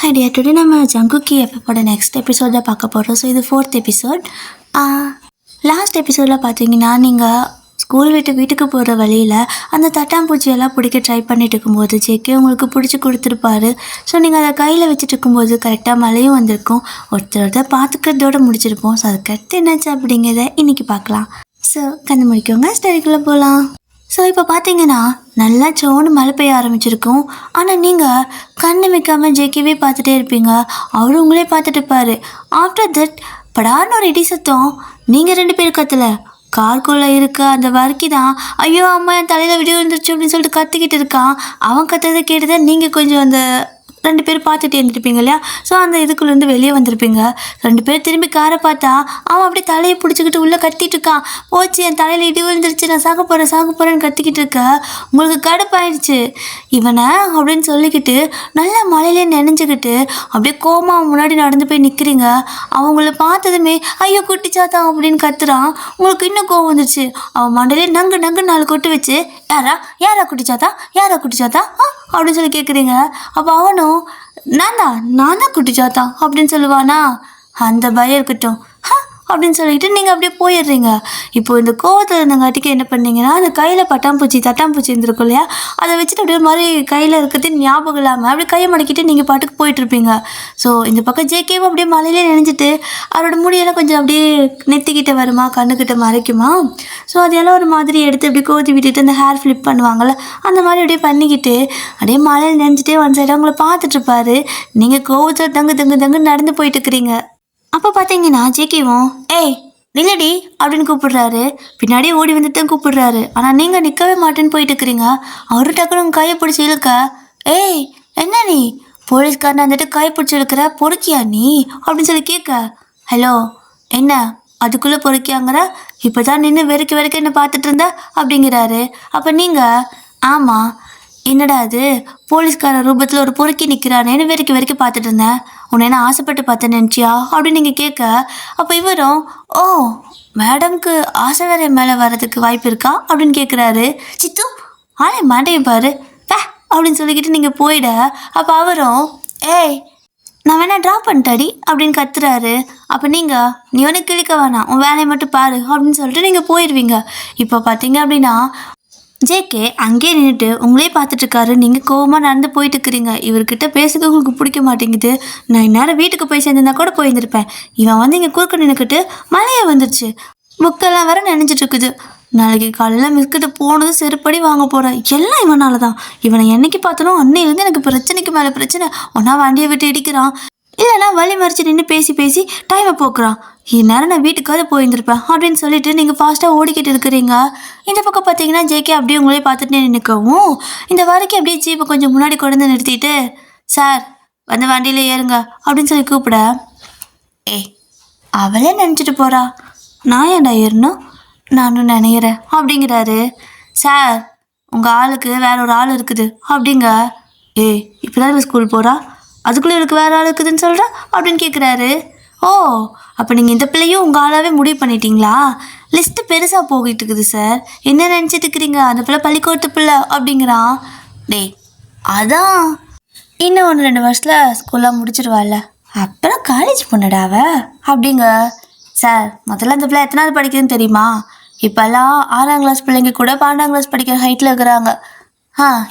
Hi dear, today நம்ம ஜங்குக்கி எபிசோட next episode தான் பார்க்க போகிறோம். ஸோ இது 4th எபிசோட். லாஸ்ட் எபிசோடில் பார்த்தீங்கன்னா நீங்கள் ஸ்கூல் விட்டு வீட்டுக்கு போகிற வழியில் அந்த தட்டாம்பூச்சியெல்லாம் பிடிக்க ட்ரை பண்ணிட்டு இருக்கும்போது ஜேகே உங்களுக்கு பிடிச்சி கொடுத்துருப்பாரு. ஸோ நீங்கள் அதை கையில் வச்சுட்டு இருக்கும்போது கரெக்டாக மழையும் வந்திருக்கும். ஒருத்தரோட பார்த்துக்கிறதோட முடிச்சிருப்போம். ஸோ அதுக்கடுத்து என்னாச்சு அப்படிங்கிறத இன்றைக்கி பார்க்கலாம். ஸோ கண்ணு முடிக்கவங்க ஸ்டடிக்குள்ளே போகலாம். ஸோ இப்போ பார்த்தீங்கன்னா நல்லா சோன்னு மழை பெய்ய ஆரம்பிச்சிருக்கும். ஆனால் நீங்கள் கண்ணு வைக்காமல் ஜேகேவே பார்த்துட்டே இருப்பீங்க. அவரும் உங்களே பார்த்துட்டு இருப்பார். ஆஃப்டர் தட் படார்னு ஒரு இடி சத்தம். நீங்கள் 2 பேர் கத்தலை, கார்க்குள்ளே இருக்க அந்த வர்க்கி தான் ஐயோ அம்மா என் தலையில் விடி விழுந்துருச்சு அப்படின்னு சொல்லிட்டு கத்திக்கிட்டு இருக்கான். அவன் கத்துறதை கேட்டுதான் நீங்கள் கொஞ்சம் அந்த 2 பேர் பார்த்துட்டு இருந்துருப்பீங்க இல்லையா? ஸோ அந்த இதுக்குள்ளேருந்து வெளியே வந்திருப்பீங்க. 2 பேர் திரும்பி காரை பார்த்தா அவன் அப்படியே தலையை பிடிச்சிக்கிட்டு உள்ளே கத்திட்டு இருக்கான். போச்சு, என் தலையில் இடி விழுந்துருச்சு, நான் சாக போகிறேன்னு கத்திக்கிட்டு இருக்க. உங்களுக்கு கடுப்பாயிடுச்சு. இவனை அப்படின்னு சொல்லிக்கிட்டு நல்லா மழையிலே நினைஞ்சுக்கிட்டு அப்படியே கோமா முன்னாடி நடந்து போய் நிற்கிறீங்க. அவங்கள பார்த்ததுமே ஐயோ குட்டிச்சாத்தா அப்படின்னு கத்துறான். உங்களுக்கு இன்னும் கோவம் வந்துருச்சு. அவன் மண்டையிலே நங்கு 4 கொட்டு வச்சு யாரா குட்டிச்சாத்தா அப்படின்னு சொல்லி கேட்குறீங்க. அப்போ அவனும் நான் தான் குட்டிச்சாத்தா அப்படின்னு சொல்லுவானா? அந்த பயம் இருக்கட்டும் அப்படின்னு சொல்லிட்டு நீங்கள் அப்படியே போயிடுறீங்க. இப்போ இந்த கோவத்தில் இருந்தங்காட்டிக்கு என்ன பண்ணீங்கன்னா, அந்த கையில் தட்டாம்பூச்சி இருந்திருக்கும் இல்லையா, அதை வச்சுட்டு அப்படியே ஒரு மாதிரி கையில் இருக்கிறது ஞாபகம் இல்லாமல் அப்படியே கையை மடக்கிட்டு நீங்கள் பாட்டுக்கு போயிட்டுருப்பீங்க. ஸோ இந்த பக்கம் ஜேகேவும் அப்படியே மலையிலே நினைஞ்சிட்டு அவரோட முடியெல்லாம் கொஞ்சம் அப்படியே நெத்திக்கிட்ட வருமா, கண்ணுக்கிட்ட மறைக்குமா. ஸோ அதையெல்லாம் ஒரு மாதிரி எடுத்து அப்படியே கோதி விட்டுட்டு அந்த ஹேர் ஃப்ளிப் பண்ணுவாங்கள்ல, அந்த மாதிரி அப்படியே பண்ணிக்கிட்டு அப்படியே மலையில் நினைஞ்சிட்டே ஒன் சைடாக உங்களை பார்த்துட்ருப்பாரு. நீங்கள் கோவத்தில் தங்கு நடந்து போயிட்டு இருக்கிறீங்க. அப்போ பார்த்தீங்கன்னா ஜேகேவும் ஏய் நில்லடி அப்படின்னு கூப்பிடுறாரு. பின்னாடியே ஓடி வந்துட்டு தான் கூப்பிடுறாரு. ஆனால் நீங்கள் நிற்கவே மாட்டேன்னு போயிட்டு இருக்கிறீங்க. அவரு டக்குனு உங்கள் கையை பிடிச்சி இழுக்க, ஏய் என்ன நீ போலீஸ்காரன் வந்துட்டு கையை பிடிச்சி இழுக்கிற, பொறுக்கியா நீ அப்படின்னு சொல்லி கேட்க, ஹலோ என்ன அதுக்குள்ளே பொறுக்கியாங்கிற, இப்போ தான் நின்று வெறுக்க என்ன பார்த்துட்டு இருந்த அப்படிங்கிறாரு. அப்போ நீங்கள் ஆமாம் என்னடா அது போலீஸ்கார ரூபத்தில் ஒரு பொறுக்கி நிற்கிறானேன்னு வெறுக்க பார்த்துட்டு இருந்தேன், உன்னை என்ன ஆசைப்பட்டு பார்த்தேன்னு நினச்சியா அப்படின்னு நீங்கள் கேட்க, அப்போ இவரும் ஓ மேடம்க்கு ஆசை வேற மேலே வர்றதுக்கு வாய்ப்பு இருக்கா அப்படின்னு கேட்குறாரு. சித்து ஆளே மாட்டேன் பாரு அப்படின்னு சொல்லிக்கிட்டு நீங்கள் போயிட, அப்போ அவரும் ஏய் நான் வேணா ட்ராப் பண்ணிட்டாடி அப்படின்னு கத்துறாரு. அப்போ நீங்கள் நீ ஒன்று கிழிக்க வேணாம், உன் வேலையை மட்டும் பாரு அப்படின்னு சொல்லிட்டு நீங்கள் போயிடுவீங்க. இப்போ பார்த்தீங்க அப்படின்னா ஜேகே அங்கேயே நின்றுட்டு உங்களே பார்த்துட்ருக்காரு. நீங்கள் கோவமாக நடந்து போயிட்டு இருக்கிறீங்க. இவர்கிட்ட பேசுறது உங்களுக்கு பிடிக்க மாட்டேங்குது. நான் இந்நேரம் வீட்டுக்கு போய் சேர்ந்துருந்தா கூட போயிருந்திருப்பேன். இவன் வந்து இங்கே குறுக்க நின்றுக்கிட்டு மழையை வந்துருச்சு, புக்கெல்லாம் வேற நினைஞ்சிட்டு இருக்குது. நாளைக்கு காலையில் மிஸ்கிட்ட போனதும் செருப்படி வாங்க போகிறேன். எல்லாம் இவனால தான். இவனை என்னைக்கு பார்த்தனும் அன்னையிலேருந்து எனக்கு பிரச்சனைக்கு மேலே பிரச்சனை. ஒன்றா வண்டியை விட்டு இடிக்கிறான், இல்லைனா வழி மறிச்சு நின்று பேசி டைமை போக்குறான். இந்நேரம் நான் வீட்டுக்காவது போயிருந்திருப்பேன் அப்படின்னு சொல்லிட்டு நீங்கள் ஃபாஸ்ட்டாக ஓடிக்கிட்டு இருக்கிறீங்க. இந்த பக்கம் பார்த்தீங்கன்னா ஜேகே அப்படியே உங்களே பார்த்துட்டு நிற்கவும், இந்த வரைக்கும் அப்படியே ஜீப்பை கொஞ்சம் முன்னாடி கொண்டு வந்து நிறுத்திட்டு, சார் வந்து வண்டியில் ஏறுங்க அப்படின்னு சொல்லி கூப்பிட, ஏய் அவளே நினச்சிட்டு போகிறா, நான் ஏன்டா ஏறணும், நானும் நினைக்கிறேன் அப்படிங்கிறாரு. சார் உங்கள் ஆளுக்கு வேற ஒரு ஆள் இருக்குது அப்படிங்க. ஏய் இப்போ தான் ஸ்கூல் போகிறா, அதுக்குள்ளே இவளுக்கு வேறு ஆள் இருக்குதுன்னு சொல்கிற அப்படின்னு கேட்குறாரு. ஓ அப்போ நீங்கள் இந்த பிள்ளையும் உங்கள் ஆளாகவே முடிவு பண்ணிட்டீங்களா? லிஸ்ட்டு பெருசாக போகிட்டு இருக்குது சார், என்ன நினச்சிட்டு இருக்கிறீங்க, அந்த பிள்ளை பள்ளிக்கூடத்து பிள்ளை அப்படிங்கிறான். டேய் அதான் இன்னும் 1-2 வருஷத்தில் ஸ்கூலாக முடிச்சிடுவாள்ல, அப்புறம் காலேஜ் பொண்ணுடாவ அப்படிங்க. சார் முதல்ல அந்த பிள்ளை எத்தனாவது படிக்குதுன்னு தெரியுமா? இப்போல்லாம் 6ஆம் கிளாஸ் பிள்ளைங்க கூட 12ஆம் கிளாஸ் படிக்கிற ஹைட்டில் இருக்கிறாங்க.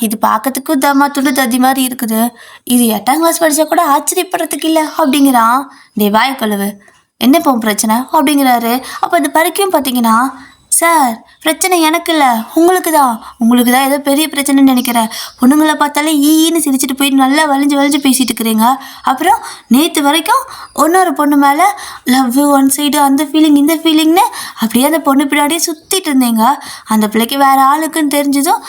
இது பார்க்கறதுக்கும் தம்மா துண்டு தத்தி மாதிரி இருக்குது. இது 8ஆம் கிளாஸ் படித்தா கூட ஆச்சரியப்படுறதுக்கு இல்லை அப்படிங்கிறான். டே வாய் கழுவு, என்ன இப்போ பிரச்சனை அப்படிங்கிறாரு. அப்போ அந்த பறிக்கையும் பார்த்தீங்கன்னா, சார் பிரச்சனை எனக்கு இல்லை உங்களுக்கு தான் ஏதோ பெரிய பிரச்சனைன்னு நினைக்கிறேன். பொண்ணுங்களை பார்த்தாலே ஈன்னு சிரிச்சிட்டு போய் நல்லா வலிஞ்சு பேசிட்டு இருக்கிறீங்க. அப்புறம் நேற்று வரைக்கும் இன்னொரு பொண்ணு மேலே லவ் ஒன் சைடு அந்த ஃபீலிங் இந்த ஃபீலிங்னு அப்படியே அந்த பொண்ணு பின்னாடியே சுற்றிட்டு இருந்தீங்க. அந்த பிள்ளைக்கு வேறு ஆளுக்குன்னு தெரிஞ்சதும்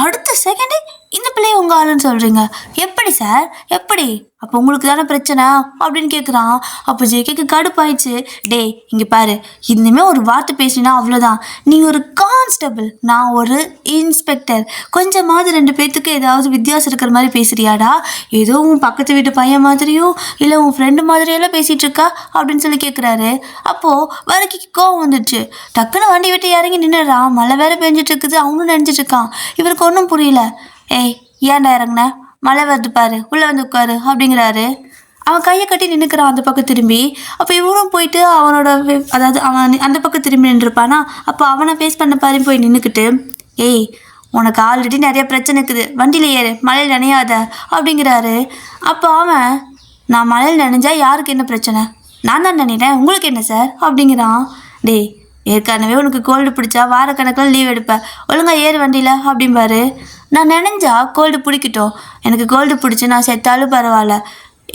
அடுத்த செகண்டே இந்த பிள்ளைய உங்கள் ஆளுன்னு சொல்கிறீங்க. எப்படி சார் எப்படி? அப்போ உங்களுக்கு தானே பிரச்சனை அப்படின்னு கேட்குறான். அப்போ ஜேகேக்கு கடுப்பாயிடுச்சு. டே இங்கே பாரு, இனிமேல் ஒரு வார்த்தை பேசினா அவ்வளோதான். நீ ஒரு கான்ஸ்டபிள், நான் ஒரு இன்ஸ்பெக்டர். கொஞ்சமாவது 2 பேர்த்துக்கு ஏதாவது வித்தியாசம் இருக்கிற மாதிரி பேசுறியாடா? ஏதோ உன் பக்கத்து வீட்டு பையன் மாதிரியும் இல்லை உன் ஃப்ரெண்டு மாதிரியெல்லாம் பேசிகிட்டு இருக்கா அப்படின்னு சொல்லி கேட்குறாரு. அப்போது வரைக்கும் கோவம் வந்துடுச்சு. டக்குன்னு வண்டி விட்டு இறங்கி நின்றுறான். மழை வேற பெஞ்சிட்டு இருக்குது, அவனும் நினைச்சிட்டு இருக்கான். இவருக்கு ஒன்றும் புரியல. ஏய் ஏன்டா இறங்குன, மழை வருது பாரு, உள்ளே வந்து உட்காரு அப்படிங்கிறாரு. அவன் கையை கட்டி நின்றுக்கிறான் அந்த பக்கம் திரும்பி. அப்போ இவரும் போயிட்டு அவனோட அதாவது அவன் அந்த பக்கம் திரும்பி நின்றுருப்பானா, அப்போ அவனை ஃபேஸ் பண்ண பாரு போய் நின்றுக்கிட்டு, ஏய் உனக்கு ஆல்ரெடி நிறைய பிரச்சனை இருக்குது, வண்டியில் ஏறு, மழையில் நனையாத அப்படிங்கிறாரு. அப்போ அவன், நான் மழையில் நனைஞ்சா யாருக்கு என்ன பிரச்சனை, நான் தான் நினைக்கிறேன், உங்களுக்கு என்ன சார் அப்படிங்கிறான். டேய் ஏற்கனவே உனக்கு கோல்டு பிடிச்சா வாரக்கணக்கில் லீவ் எடுப்பேன், ஒழுங்காக ஏறு வண்டியில் அப்படிம்பாரு. நான் நினைஞ்சா கோல்டு பிடிக்கட்டும், எனக்கு கோல்டு பிடிச்சி நான் செத்தாலும் பரவாயில்ல,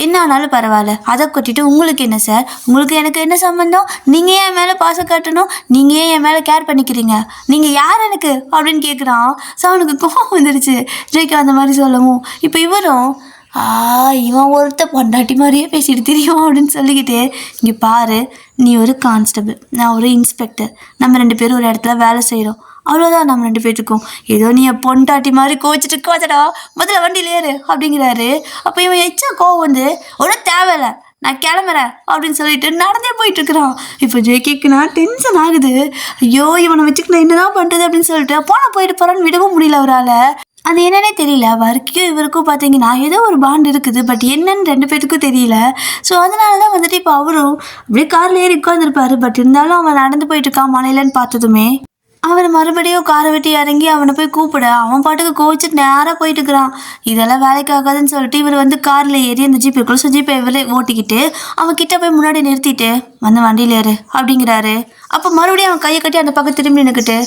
என்ன ஆனாலும் பரவாயில்ல, அதை கொட்டிட்டு உங்களுக்கு என்ன சார், உங்களுக்கு எனக்கு என்ன சம்மந்தம், நீங்கள் ஏன் என் மேலே பாசம் காட்டணும், நீங்கள் ஏன் என் மேலே கேர் பண்ணிக்கிறீங்க, நீங்கள் யார் எனக்கு அப்படின்னு கேட்குறான். ஸோ அவனுக்கு கோவம் வந்துடுச்சு ஜெய்க்கு அந்த மாதிரி சொல்லவும். இப்போ இவரும் இவன் ஒருத்த பொண்டாட்டி மாதிரியே பேசிட்டு தெரியும் அப்படின்னு சொல்லிக்கிட்டே, இங்கே பாரு, நீ ஒரு கான்ஸ்டபிள், நான் ஒரு இன்ஸ்பெக்டர், நம்ம 2 பேரும் ஒரு இடத்துல வேலை செய்கிறோம், அவ்வளோதான் நம்ம 2 பேருக்கும், ஏதோ நீ பொண்டாட்டி மாதிரி கோச்சிட்டு கோச்சடா, முதல்ல வண்டியில் ஏறு அப்படிங்கிறாரு. அப்போ இவன் எச்சா கோவம் வந்து, ஒன்றும் தேவையில்லை, நான் கிளம்புறேன் அப்படின்னு சொல்லிட்டு நடந்தே போயிட்டுருக்குறான். இப்போ ஜேகேக்குனா டென்ஷன் ஆகுது. ஐயோ இவனை வச்சுக்கு நான் என்னதான் பண்ணுறது அப்படின்னு சொல்லிட்டு போயிட்டு போகிறான்னு விடவும் முடியல அவரால். அது என்னன்னே தெரியல, வர்க்கும் இவருக்கும் பார்த்தீங்கன்னா ஏதோ ஒரு பாண்ட் இருக்குது, பட் என்னன்னு 2 பேருக்கும் தெரியல. ஸோ அதனால தான் வந்துட்டு இப்போ அவரும் அப்படியே காரில் ஏறி உட்காந்துருப்பாரு. பட் இருந்தாலும் அவன் நடந்து போயிட்டுருக்கான் மலையிலன்னு பார்த்ததுமே அவனை மறுபடியும் காரை விட்டு இறங்கி அவனை போய் கூப்பிட, அவன் பாட்டுக்கு கோவிச்சிட்டு நேராக போயிட்டு இருக்கிறான். இதெல்லாம் வேலைக்கு ஆகாதுன்னு சொல்லிட்டு இவர் வந்து காரில் ஏறி அந்த ஜீப் இருக்குள்ள, ஸோ ஜீப்பை இவரே ஓட்டிக்கிட்டு அவன் கிட்ட போய் முன்னாடி நிறுத்திட்டு வந்து வண்டியில் ஏறு அப்படிங்கிறாரு. அப்போ மறுபடியும் அவன் கையை கட்டி அந்த பக்கம் திரும்பி நின்றுக்கிட்டு,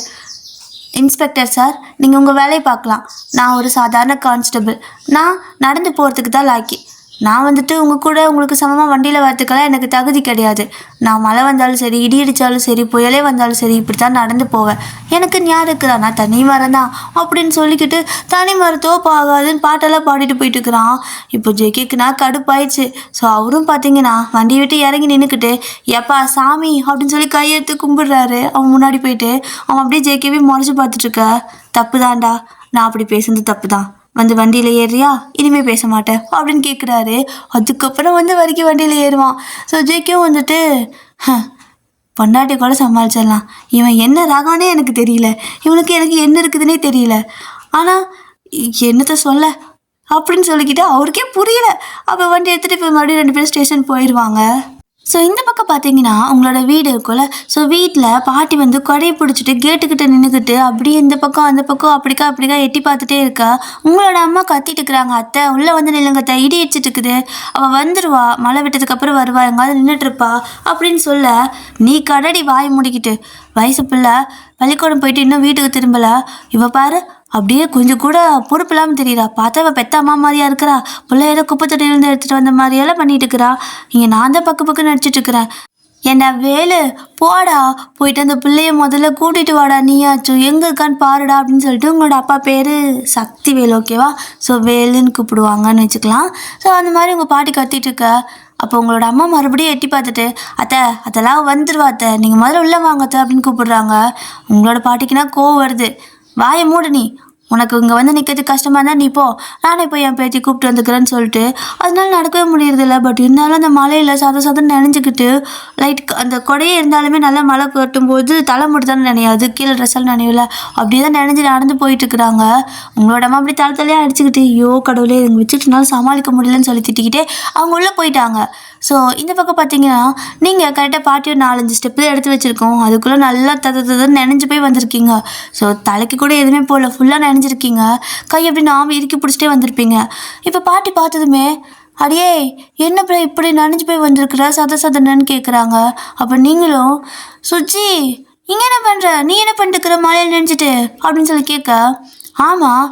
இன்ஸ்பெக்டர் சார், நீங்கள் உங்கள் வேலையை பார்க்கலாம், நான் ஒரு சாதாரண கான்ஸ்டபிள், நான் நடந்து போகிறதுக்கு தான் லாக்கி, நான் வந்துட்டு உங்கள் கூட உங்களுக்கு சமமாக வண்டியில் வரத்துக்கெல்லாம் எனக்கு தகுதி கிடையாது, நான் மழை வந்தாலும் சரி, இடி அடித்தாலும் சரி, புயலே வந்தாலும் சரி, இப்படி தான் நடந்து போவேன், எனக்கு ஞாபகம் இருக்குதா, நான் தனி மரம் தான் அப்படின்னு சொல்லிக்கிட்டு தனி மரத்தோ ஆகாதுன்னு பாட்டெல்லாம் பாடிட்டு போயிட்டு இருக்கிறான். இப்போ ஜெய்கேக்குனா கடுப்பாயிடுச்சு. ஸோ அவரும் பார்த்தீங்கன்னா வண்டியை விட்டு இறங்கி நின்றுக்கிட்டு, எப்பா சாமி அப்படின்னு சொல்லி கையெடுத்து கும்பிடுறாரு. அவன் முன்னாடி போயிட்டு அவன் அப்படியே ஜெய்கேவே முறைச்சி பார்த்துட்ருக்க, தப்பு தான்டா, நான் அப்படி பேசுனது தப்பு தான், வந்து வண்டியில் ஏறியா, இனிமேல் பேச மாட்டேன் அப்படின்னு கேட்குறாரு. அதுக்கப்புறம் வந்து வரைக்கும் வண்டியில் ஏறுவான். ஸோ ஜேக்கும் வந்துட்டு, பொண்டாட்டி கூட சமாளிச்சிடலாம், இவன் என்ன ராகவனே எனக்கு தெரியல, இவனுக்கு எனக்கு என்ன இருக்குதுன்னே தெரியல, ஆனால் என்னத்தை சொல்ல அப்படின்னு சொல்லிக்கிட்டு அவருக்கே புரியல. அப்போ வண்டி எடுத்துகிட்டு போய் மறுபடியும் 2 பேரும் ஸ்டேஷன் போயிடுவாங்க. ஸோ இந்த பக்கம் பார்த்தீங்கன்னா உங்களோட வீடு இருக்குல்ல, ஸோ வீட்டில் பாட்டி வந்து கொடையை பிடிச்சிட்டு கேட்டுக்கிட்ட நின்றுக்கிட்டு அப்படியே இந்த பக்கம் அந்த பக்கம் அப்படிக்கா எட்டி பார்த்துட்டே இருக்கா. உங்களோட அம்மா கத்திட்டு இருக்கிறாங்க, அத்தை உள்ளே வந்து நில்லுங்க அத்தை, இடி அடிச்சிட்டு இருக்குது, அவள் வந்துடுவா, மழை விட்டதுக்கப்புறம் வருவா, எங்காவது நின்றுட்டுருப்பா அப்படின்னு சொல்ல, நீ கடடி வாய் முடிக்கிட்டு, வயசு பிள்ளை பள்ளிக்கூடம் போயிட்டு இன்னும் வீட்டுக்கு திரும்பல, இவ பாரு அப்படியே கொஞ்சம் கூட பொறுப்பு இல்லாமல் தெரியுறா, பார்த்தா அவள் பெத்த அம்மா மாதிரியா இருக்கிறா, பிள்ளை ஏதோ குப்பை தொட்டியிலேருந்து எடுத்துகிட்டு வந்த மாதிரியெல்லாம் பண்ணிட்டு இருக்கிறா, இங்கே நான் தான் பக்கு நடிச்சிட்டு இருக்கிறேன், என்ன வேலு போடா, போயிட்டு அந்த பிள்ளைய முதல்ல கூட்டிகிட்டு வாடா, நீயாச்சும் எங்கே இருக்கான்னு பாருடா அப்படின்னு சொல்லிட்டு உங்களோட அப்பா பேர் சக்தி வேலு, ஓகேவா, ஸோ வேலுன்னு கூப்பிடுவாங்கன்னு வச்சுக்கலாம். ஸோ அந்த மாதிரி உங்கள் பாட்டி கத்திட்டு இருக்க. அப்போ உங்களோட அம்மா மறுபடியும் எட்டி பார்த்துட்டு, அதெல்லாம் வந்துடுவா அத்தை, நீங்கள் முதல்ல உள்ளே வாங்க அத்தை அப்படின்னு கூப்பிடுறாங்க. உங்களோட பாட்டிக்குன்னா கோவம் வருது, வாயை மூடு நீ, உனக்கு இங்கே வந்து நிற்கிறது கஷ்டமாக இருந்தால் நீ போ, நானே போய் என் பேத்தி கூப்பிட்டு வந்துக்கிறேன்னு சொல்லிட்டு அதனால நடக்கவே முடியறதில்ல. பட் இருந்தாலும் அந்த மலையில் சதம் நினைஞ்சிக்கிட்டு லைட் அந்த கொடையே இருந்தாலுமே நல்லா மழை கட்டும்போது தலை மட்டும் தானே நினையாது, கீழே ட்ரெஸ்ஸால் நினைவில்ல, அப்படியே தான் நினைஞ்சு நடந்து போயிட்டுருக்குறாங்க. உங்களோட அம்மா அப்படி தலையாக அடிச்சுக்கிட்டு, ஐயோ கடவுளே இவங்க வச்சுக்கிட்டுனாலும் சமாளிக்க முடியலன்னு சொல்லி திட்டிக்கிட்டே அவங்க உள்ளே போயிட்டாங்க. ஸோ இந்த பக்கம் பார்த்தீங்கன்னா நீங்கள் கரெக்டாக பாட்டி ஒரு 4-5 ஸ்டெப்பு எடுத்து வச்சுருக்கோம், அதுக்குள்ளே நல்லா ததன்னு நினைஞ்சு போய் வந்திருக்கீங்க. ஸோ தலைக்கு கூட எதுவுமே போகல, ஃபுல்லாக நினைஞ்சிருக்கீங்க, கை எப்படி நாம இறுக்கி பிடிச்சிட்டே வந்திருப்பீங்க. இப்போ பாட்டி பார்த்ததுமே, அடியே என்ன இப்படி நனைஞ்சு போய் வந்திருக்கிற சதன்னு கேட்குறாங்க. அப்போ நீங்களும், சுச்சி இங்கே என்ன பண்ணுற, நீ என்ன பண்ணிட்டுக்கிற மழையில் நினைச்சிட்டு அப்படின்னு சொல்லி கேட்க, ஆமாம்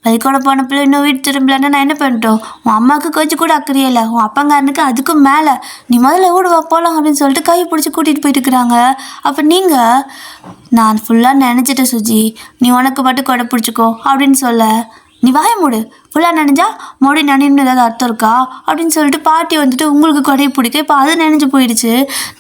பள்ளிக்கூடம் போன பிள்ளை இன்னும் வீட்டு திரும்பலன்னா நான் என்ன பண்ணிட்டோம், உன் அம்மாவுக்கு கொஞ்சம் கூட அக்கறையே இல்லை, உன் அப்பங்காரனுக்கு அதுக்கும் மேலே, நீ முதல்ல ஊடுவா போகலாம் அப்படின்னு சொல்லிட்டு கையை பிடிச்சி கூட்டிகிட்டு போயிட்டு இருக்கிறாங்க. அப்போ நீங்கள், நான் ஃபுல்லாக நினச்சிட்டேன் சுஜி, நீ உனக்கு மட்டும் கொடை பிடிச்சிக்கோ அப்படின்னு சொல்ல, நீ வாய மூடு, ஃபுல்லாக நினைஞ்சா மோடி நினைன்னு ஏதாவது அர்த்தம் இருக்கா அப்படின்னு சொல்லிட்டு பாட்டி வந்துட்டு உங்களுக்கு கொடையை பிடிக்க, இப்போ அது நினைஞ்சு போயிடுச்சு.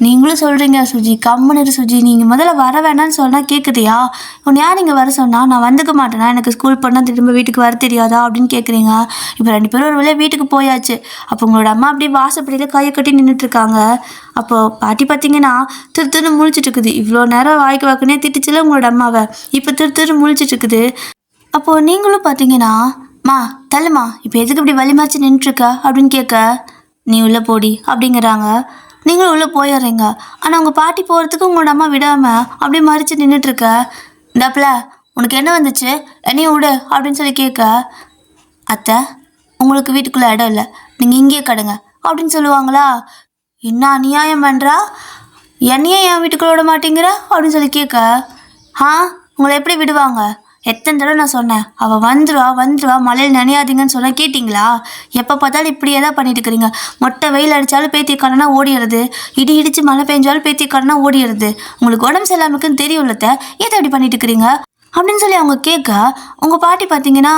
நீங்களும் சொல்கிறீங்க சுஜி கம்முன்னு சுஜி, நீங்கள் முதல்ல வர வேணான்னு சொன்னால் கேட்குறியா, உன்னை யார் நீங்கள் வர சொன்னால் நான் வந்துக்க மாட்டேனா, எனக்கு ஸ்கூல் பண்ணால் திரும்ப வீட்டுக்கு வர தெரியாதா அப்படின்னு கேட்குறீங்க. இப்போ 2 பேரும் ஒரு வேலையை வீட்டுக்கு போயாச்சு. அப்போ உங்களோட அம்மா அப்படியே வாசப்படியில் கையை கட்டி நின்றுட்டுருக்காங்க. அப்போது பாட்டி பார்த்தீங்கன்னா திருன்னு முழிச்சிட்டு இருக்குது. இவ்வளோ நேரம் வாய்க்கு வாக்குனே திட்டுச்சுல உங்களோட அம்மாவை, இப்போ திரு முழிச்சிட்டு இருக்குது. அப்போது நீங்களும் பார்த்தீங்கன்னா மா தள்ளுமா, இப்போ எதுக்கு இப்படி வழி மாச்சு நின்றுருக்க அப்படின்னு கேட்க, நீ உள்ளே போடி அப்படிங்கிறாங்க. நீங்களும் உள்ளே போயிடுறீங்க. ஆனால் உங்கள் பாட்டி போகிறதுக்கு உங்களோட அம்மா விடாமல் அப்படியே மறித்து நின்றுட்டுருக்க. இந்தாப்புல உனக்கு என்ன வந்துச்சு, என்னையும் விடு அப்படின்னு சொல்லி கேட்க, அத்தை உங்களுக்கு வீட்டுக்குள்ளே இடம் இல்லை, நீங்கள் இங்கேயே கடுங்க அப்படின்னு சொல்லுவாங்களா. என்ன அநியாயம் பண்ணுறா, என்னையே என் வீட்டுக்குள்ள விட மாட்டேங்கிற அப்படின்னு சொல்லி கேட்க, உங்களை எப்படி விடுவாங்க, எத்தனை தடவை நான் சொன்னேன், அவள் வந்துடுவா மழையில் நனையாதீங்கன்னு சொன்ன கேட்டிங்களா? எப்போ பார்த்தாலும் இப்படியே தான் பண்ணிட்டு இருக்கிறீங்க. மொட்டை வெயில் அடித்தாலும் பேத்தி கடனா ஓடிடுறது, இடி இடித்து மழை பெஞ்சாலும் பேத்தி கடனா ஓடிடுறது. உங்களுக்கு உடம்பு சரியில்லாமக்குன்னு தெரியும்லத்த, ஏன் அப்படி பண்ணிட்டு இருக்கிறீங்க அப்படின்னு சொல்லி அவங்க கேட்க, உங்கள் பாட்டி பார்த்தீங்கன்னா,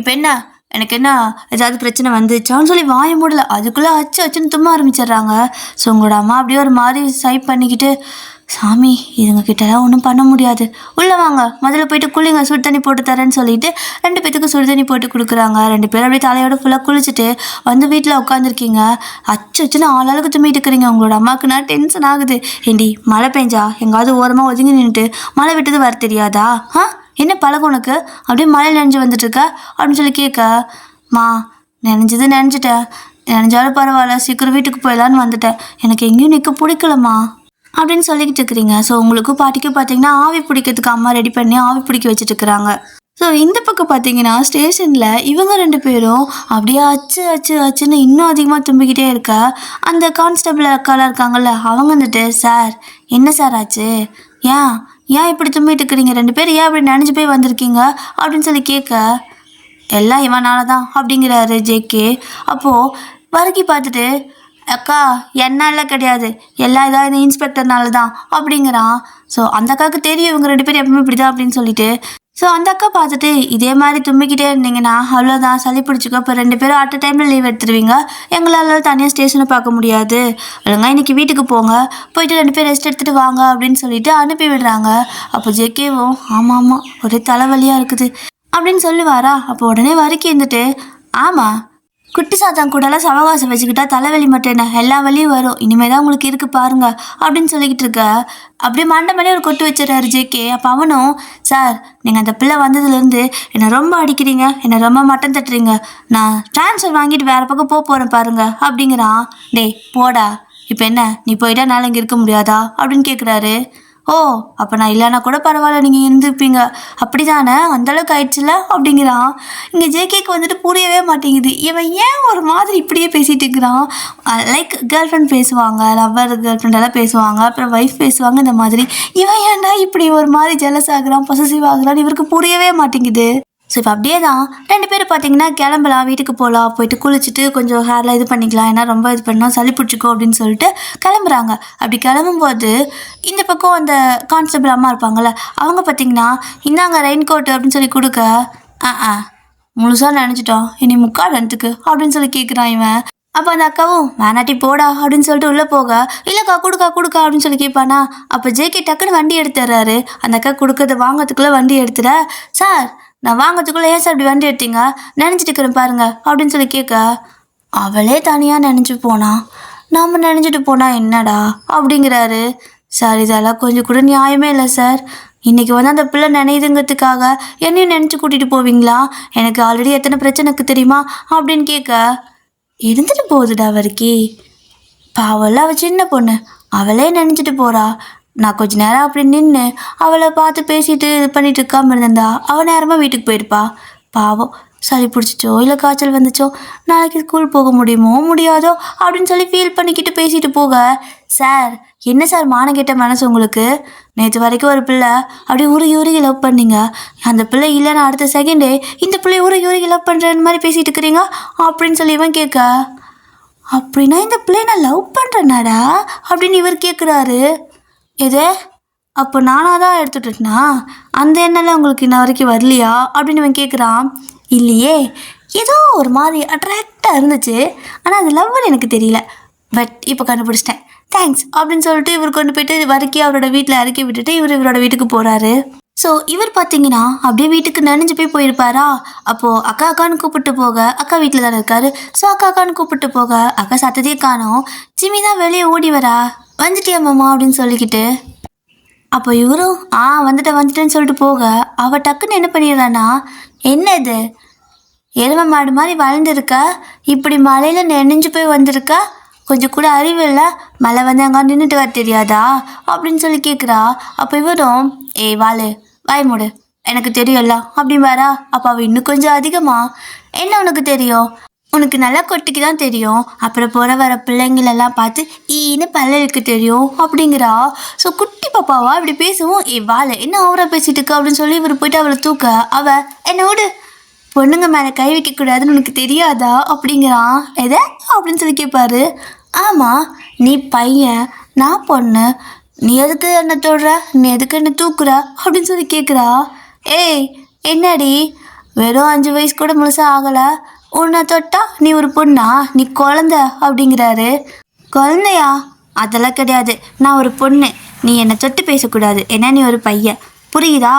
இப்போ என்ன, எனக்கு என்ன ஏதாவது பிரச்சனை வந்துச்சான்னு சொல்லி வாய மூடல, அதுக்குள்ளே அச்சுன்னு தும்ப ஆரம்பிச்சிடுறாங்க. ஸோ உங்களோட அம்மா அப்படியே ஒரு மாதிரி சைப் பண்ணிக்கிட்டு, சாமி இதுங்க கிட்டலாம் ஒன்றும் பண்ண முடியாது, உள்ளே வாங்க முதல்ல போயிட்டு குளிங்க, சுடு தண்ணி போட்டு தரேன்னு சொல்லிட்டு 2 பேத்துக்கு சுடு தண்ணி போட்டு கொடுக்குறாங்க. 2 பேரும் அப்படியே தலையோட ஃபுல்லாக குளிச்சுட்டு வந்து வீட்டில் உட்காந்துருக்கீங்க. அச்சுன்னு ஆளாளுக்கு தும்பிட்டு இருக்கிறீங்க. உங்களோட அம்மாவுக்கு நான் டென்ஷன் ஆகுது. ஏண்டி மழை பெஞ்சா எங்காவது ஓரமாக ஒதுங்கி நின்றுட்டு மழை விட்டது வர தெரியாதா? என்ன பழகம் உனக்கு, அப்படியே மழையில் நனைஞ்சு வந்துட்டுருக்க அப்படின்னு சொல்லி கேட்க, மா நினைஞ்சிட்டேன், நினைஞ்சாலும் பரவாயில்ல, சீக்கிரம் வீட்டுக்கு போயிடலான்னு வந்துட்டேன், எனக்கு எங்கேயும் நிற்க பிடிக்கலம்மா அப்படின்னு சொல்லிக்கிட்டு இருக்கிறீங்க. ஸோ உங்களுக்கும் பாட்டிக்கும் பார்த்தீங்கன்னா ஆவி பிடிக்கிறதுக்கு அம்மா ரெடி பண்ணி ஆவி பிடிக்க வச்சுட்டு இருக்கிறாங்க. ஸோ இந்த பக்கம் பார்த்தீங்கன்னா ஸ்டேஷனில் இவங்க 2 பேரும் அப்படியே அச்சுன்னு இன்னும் அதிகமாக தும்பிக்கிட்டே இருக்க, அந்த கான்ஸ்டபிள் அக்காலாம் இருக்காங்கல்ல, அவங்க வந்துட்டு, சார் என்ன சார் ஆச்சு, ஏன் இப்படி தும்பிட்டு இருக்கிறீங்க, 2 பேர் ஏன் இப்படி நினைஞ்சு போய் வந்திருக்கீங்க அப்படின்னு சொல்லி கேட்க, எல்லாம் இவனால தான் அப்படிங்கிறாரு ஜேகே. அப்போது வறுக்கி பார்த்துட்டு, அக்கா என்னால கிடையாது, எல்லாம் ஏதாவது இன்ஸ்பெக்டர்னால தான் அப்படிங்கிறான். ஸோ அந்த அக்காவுக்கு தெரியும் இவங்க 2 பேரும் எப்பவுமே இப்படி தான் அப்படின்னு சொல்லிட்டு. ஸோ அந்த அக்கா பார்த்துட்டு, இதே மாதிரி தும்பிக்கிட்டே இருந்தீங்கன்னா அவ்வளோதான், சளி பிடிச்சிக்கோ, இப்போ 2 பேரும் அட் அ டைமில் லீவ் எடுத்துருவீங்க, எங்களால் தனியாக ஸ்டேஷனை பார்க்க முடியாது, ஒழுங்கா இன்னைக்கு வீட்டுக்கு போங்க, போயிட்டு 2 பேர் ரெஸ்ட் எடுத்துகிட்டு வாங்க அப்படின்னு சொல்லிட்டு அனுப்பி விடுறாங்க. அப்போ ஜேகேவும் ஆமாம் ஒரே தலைவலியாக இருக்குது அப்படின்னு சொல்லுவாரா. அப்போ உடனே வறுக்கி இருந்துட்டு, ஆமாம் குட்டி சாத்தான் கூடலாம் சவகாசம் வச்சுக்கிட்டா தலைவலி மட்டும் என்ன, எல்லா வலியும் வரும், இனிமேல் தான் உங்களுக்கு இருக்கு பாருங்க அப்படின்னு சொல்லிக்கிட்டு இருக்க. அப்படியே மண்டை ஒரு கொட்டு வச்சிடறாரு ஜேகே. அப்போ அவனும், சார் நீங்கள் அந்த பிள்ளை வந்ததுலேருந்து என்னை ரொம்ப அடிக்கிறீங்க, என்னை ரொம்ப மட்டம் தட்டுறீங்க, நான் ட்ரான்ஸ்ஃபர் வாங்கிட்டு வேறு பக்கம் போகிறேன் பாருங்க அப்படிங்கிறான். டேய் போடா, இப்போ என்ன நீ போயிட்டா நாளை இங்கே இருக்க முடியாதா அப்படின்னு கேட்குறாரு. ஓ அப்போ நான் இல்லைன்னா கூட பரவாயில்ல, நீங்கள் இருந்துப்பீங்க அப்படி தானே, அந்தளவுக்கு ஆயிடுச்சுல அப்படிங்கிறான். இங்கே ஜேகேக்கு வந்துட்டு புரியவே மாட்டேங்குது, இவன் ஏன் ஒரு மாதிரி இப்படியே பேசிகிட்டு இருக்கிறான். லைக் கேர்ள் ஃப்ரெண்ட் பேசுவாங்க, லவ்வர் கேர்ள் ஃப்ரெண்டெல்லாம் பேசுவாங்க, அப்புறம் ஒய்ஃப் பேசுவாங்க, இந்த மாதிரி இவன் ஏன்டா இப்படி ஒரு மாதிரி ஜெலஸ் ஆகுறான், பொசசிவ் ஆகுறான்னு இவருக்கு புரியவே மாட்டேங்குது. ஸோ இப்போ அப்படியே தான் 2 பேர் பார்த்தீங்கன்னா கிளம்பலாம், வீட்டுக்கு போகலாம், போயிட்டு குளிச்சுட்டு கொஞ்சம் ஹேர்லாம் இது பண்ணிக்கலாம், ஏன்னா ரொம்ப இது பண்ணால் சளி பிடிச்சிக்கோ அப்படின்னு சொல்லிட்டு கிளம்புறாங்க. அப்படி கிளம்பும்போது இந்த பக்கம் அந்த கான்ஸ்டபிள் அம்மா இருப்பாங்கள்ல, அவங்க பார்த்தீங்கன்னா இந்தாங்க ரெயின் கோட்டு அப்படின்னு சொல்லி கொடுக்க, முழுசாக நினச்சிட்டோம், இனி முக்கால் ரெண்டுக்கு அப்படின்னு சொல்லி கேட்குறான் இவன். அப்போ அந்த அக்காவும் வேணாட்டி போடா அப்படின்னு சொல்லிட்டு உள்ளே போக, இல்லைக்கா கொடுக்கா அப்படின்னு சொல்லி கேட்பானா. அப்போ ஜேகே டக்குன்னு வண்டி எடுத்துடுறாரு. அந்த அக்கா கொடுக்கறத வாங்கிறதுக்குள்ளே வண்டி எடுத்துட, சார் நான் வாங்கிறதுக்குள்ளே ஏன் சார் அப்படி வண்டி எடுத்தீங்க, நினச்சிட்டு இருக்கிறேன் பாருங்க அப்படின்னு சொல்லி கேட்க, அவளே தனியாக நினச்சி போனா நாம் நினச்சிட்டு போனா என்னடா அப்படிங்கிறாரு. சார் இதெல்லாம் கொஞ்சம் கூட நியாயமே இல்லை சார், இன்றைக்கி வந்து அந்த பிள்ளை நினைதுங்கிறதுக்காக என்னையும் நினச்சி கூட்டிகிட்டு போவீங்களா, எனக்கு ஆல்ரெடி எத்தனை பிரச்சனைக்கு தெரியுமா அப்படின்னு கேட்க, இருந்துட்டு போகுதுடா வரைக்கி, பாவல்ல அவள் சின்ன பொண்ணு, அவளே நினச்சிட்டு போகிறா, நான் கொஞ்ச நேரம் அப்படி நின்று அவளை பார்த்து பேசிட்டு இது பண்ணிட்டு இருக்காமல் இருந்திருந்தா அவள் நேரமாக வீட்டுக்கு போயிருப்பா, பாவம் சளி பிடிச்சிச்சோ இல்லை காய்ச்சல் வந்துச்சோ, நாளைக்கு ஸ்கூல் போக முடியாதோ அப்படின்னு சொல்லி ஃபீல் பண்ணிக்கிட்டு பேசிட்டு போக, சார் என்ன சார் மானங்கிட்ட மனசு உங்களுக்கு, நேற்று வரைக்கும் ஒரு பிள்ளை அப்படியே உருகி லவ் பண்ணீங்க, அந்த பிள்ளை இல்லைன்னா அடுத்த செகண்டே இந்த பிள்ளை உருகி லவ் பண்ணுறேன்னு மாதிரி பேசிகிட்டு இருக்கிறீங்க அப்படின்னு சொல்லி இவன் கேட்க, அப்படின்னா இந்த பிள்ளைய நான் லவ் பண்ணுறேன்னாடா அப்படின்னு இவர் கேட்குறாரு. எது அப்போ நானாக தான் எடுத்துட்டேன்னா அந்த எண்ணெல்லாம் உங்களுக்கு இன்ன வரைக்கும் வரலையா அப்படின்னு இவன் கேட்குறான். இல்லையே, ஏதோ ஒரு மாதிரி அட்ராக்டாக இருந்துச்சு, ஆனால் அது லவ்னு எனக்கு தெரியல, பட் இப்போ கண்டுபிடிச்சிட்டேன், தேங்க்ஸ் அப்படின்னு சொல்லிட்டு இவர் கொண்டு போயிட்டு வறுக்கி அவரோட வீட்டில் இறக்கி விட்டுட்டு இவரோட வீட்டுக்கு போகிறாரு. ஸோ இவர் பார்த்தீங்கன்னா அப்படியே வீட்டுக்கு நனைஞ்சு போயிருப்பாரா. அப்போது அக்கான்னு கூப்பிட்டு போக, அக்கா வீட்டில் தானே இருக்காரு, ஸோ அக்கான்னு கூப்பிட்டு போக அக்கா சத்தத்தையே காணோம். ஜிம்மி தான் வெளியே ஓடி வரா, வந்துட்டியா மாமா அப்படின்னு சொல்லிக்கிட்டு. அப்போ இவரும் வந்துட்டேன்னு சொல்லிட்டு போக, அவள் டக்குன்னு என்ன பண்ணிடுறான்னா, என்ன இது எருமை மாடு மாதிரி வளர்ந்துருக்க, இப்படி மழையில் நெனைஞ்சு போய் வந்திருக்க, கொஞ்சம் கூட அறிவு இல்லை, மழை வந்து அங்கே நின்றுட்டு வர தெரியாதா அப்படின்னு சொல்லி கேட்குறா. அப்போ இவரும் ஏய் வாளு வாய் மூடு, எனக்கு தெரியும்ல அப்படின்பாரா. அப்போ அவள் இன்னும் கொஞ்சம் அதிகமா என்ன உனக்கு தெரியும், உனக்கு நல்லா கொட்டிக்கு தான் தெரியும், அப்புறம் போகிற வர பிள்ளைங்களெல்லாம் பார்த்து ஈன்னு பல்லலுக்கு தெரியும் அப்படிங்கிறா. ஸோ குட்டி பாப்பாவா இப்படி பேசுவோம். வாழை என்ன அவரா பேசிட்டு இருக்கா அப்படின்னு சொல்லி இவர் போயிட்டு அவளை தூக்க, அவள் என்ன விடு, பொண்ணுங்க மேலே கை வைக்கக்கூடாதுன்னு உனக்கு தெரியாதா அப்படிங்கிறான். எதை அப்படின்னு சொல்லி கேட்பாரு. ஆமாம், நீ பையன், நான் பொண்ணு, நீ எதுக்கு என்ன தொடுற, நீ எதுக்கு என்ன தூக்குற அப்படின்னு சொல்லி கேட்குறா. ஏய் என்னடி, வெறும் 5 வயசு கூட முழுசாக ஆகலை, உன்னை தொட்டா நீ ஒரு பொண்ணா, நீ குழந்த அப்படிங்கிறாரு. குழந்தையா? அதெல்லாம் கிடையாது, நான் ஒரு பொண்ணு, நீ என்னை தொட்டு பேசக்கூடாது, ஏன்னா நீ ஒரு பையன், புரியுதா?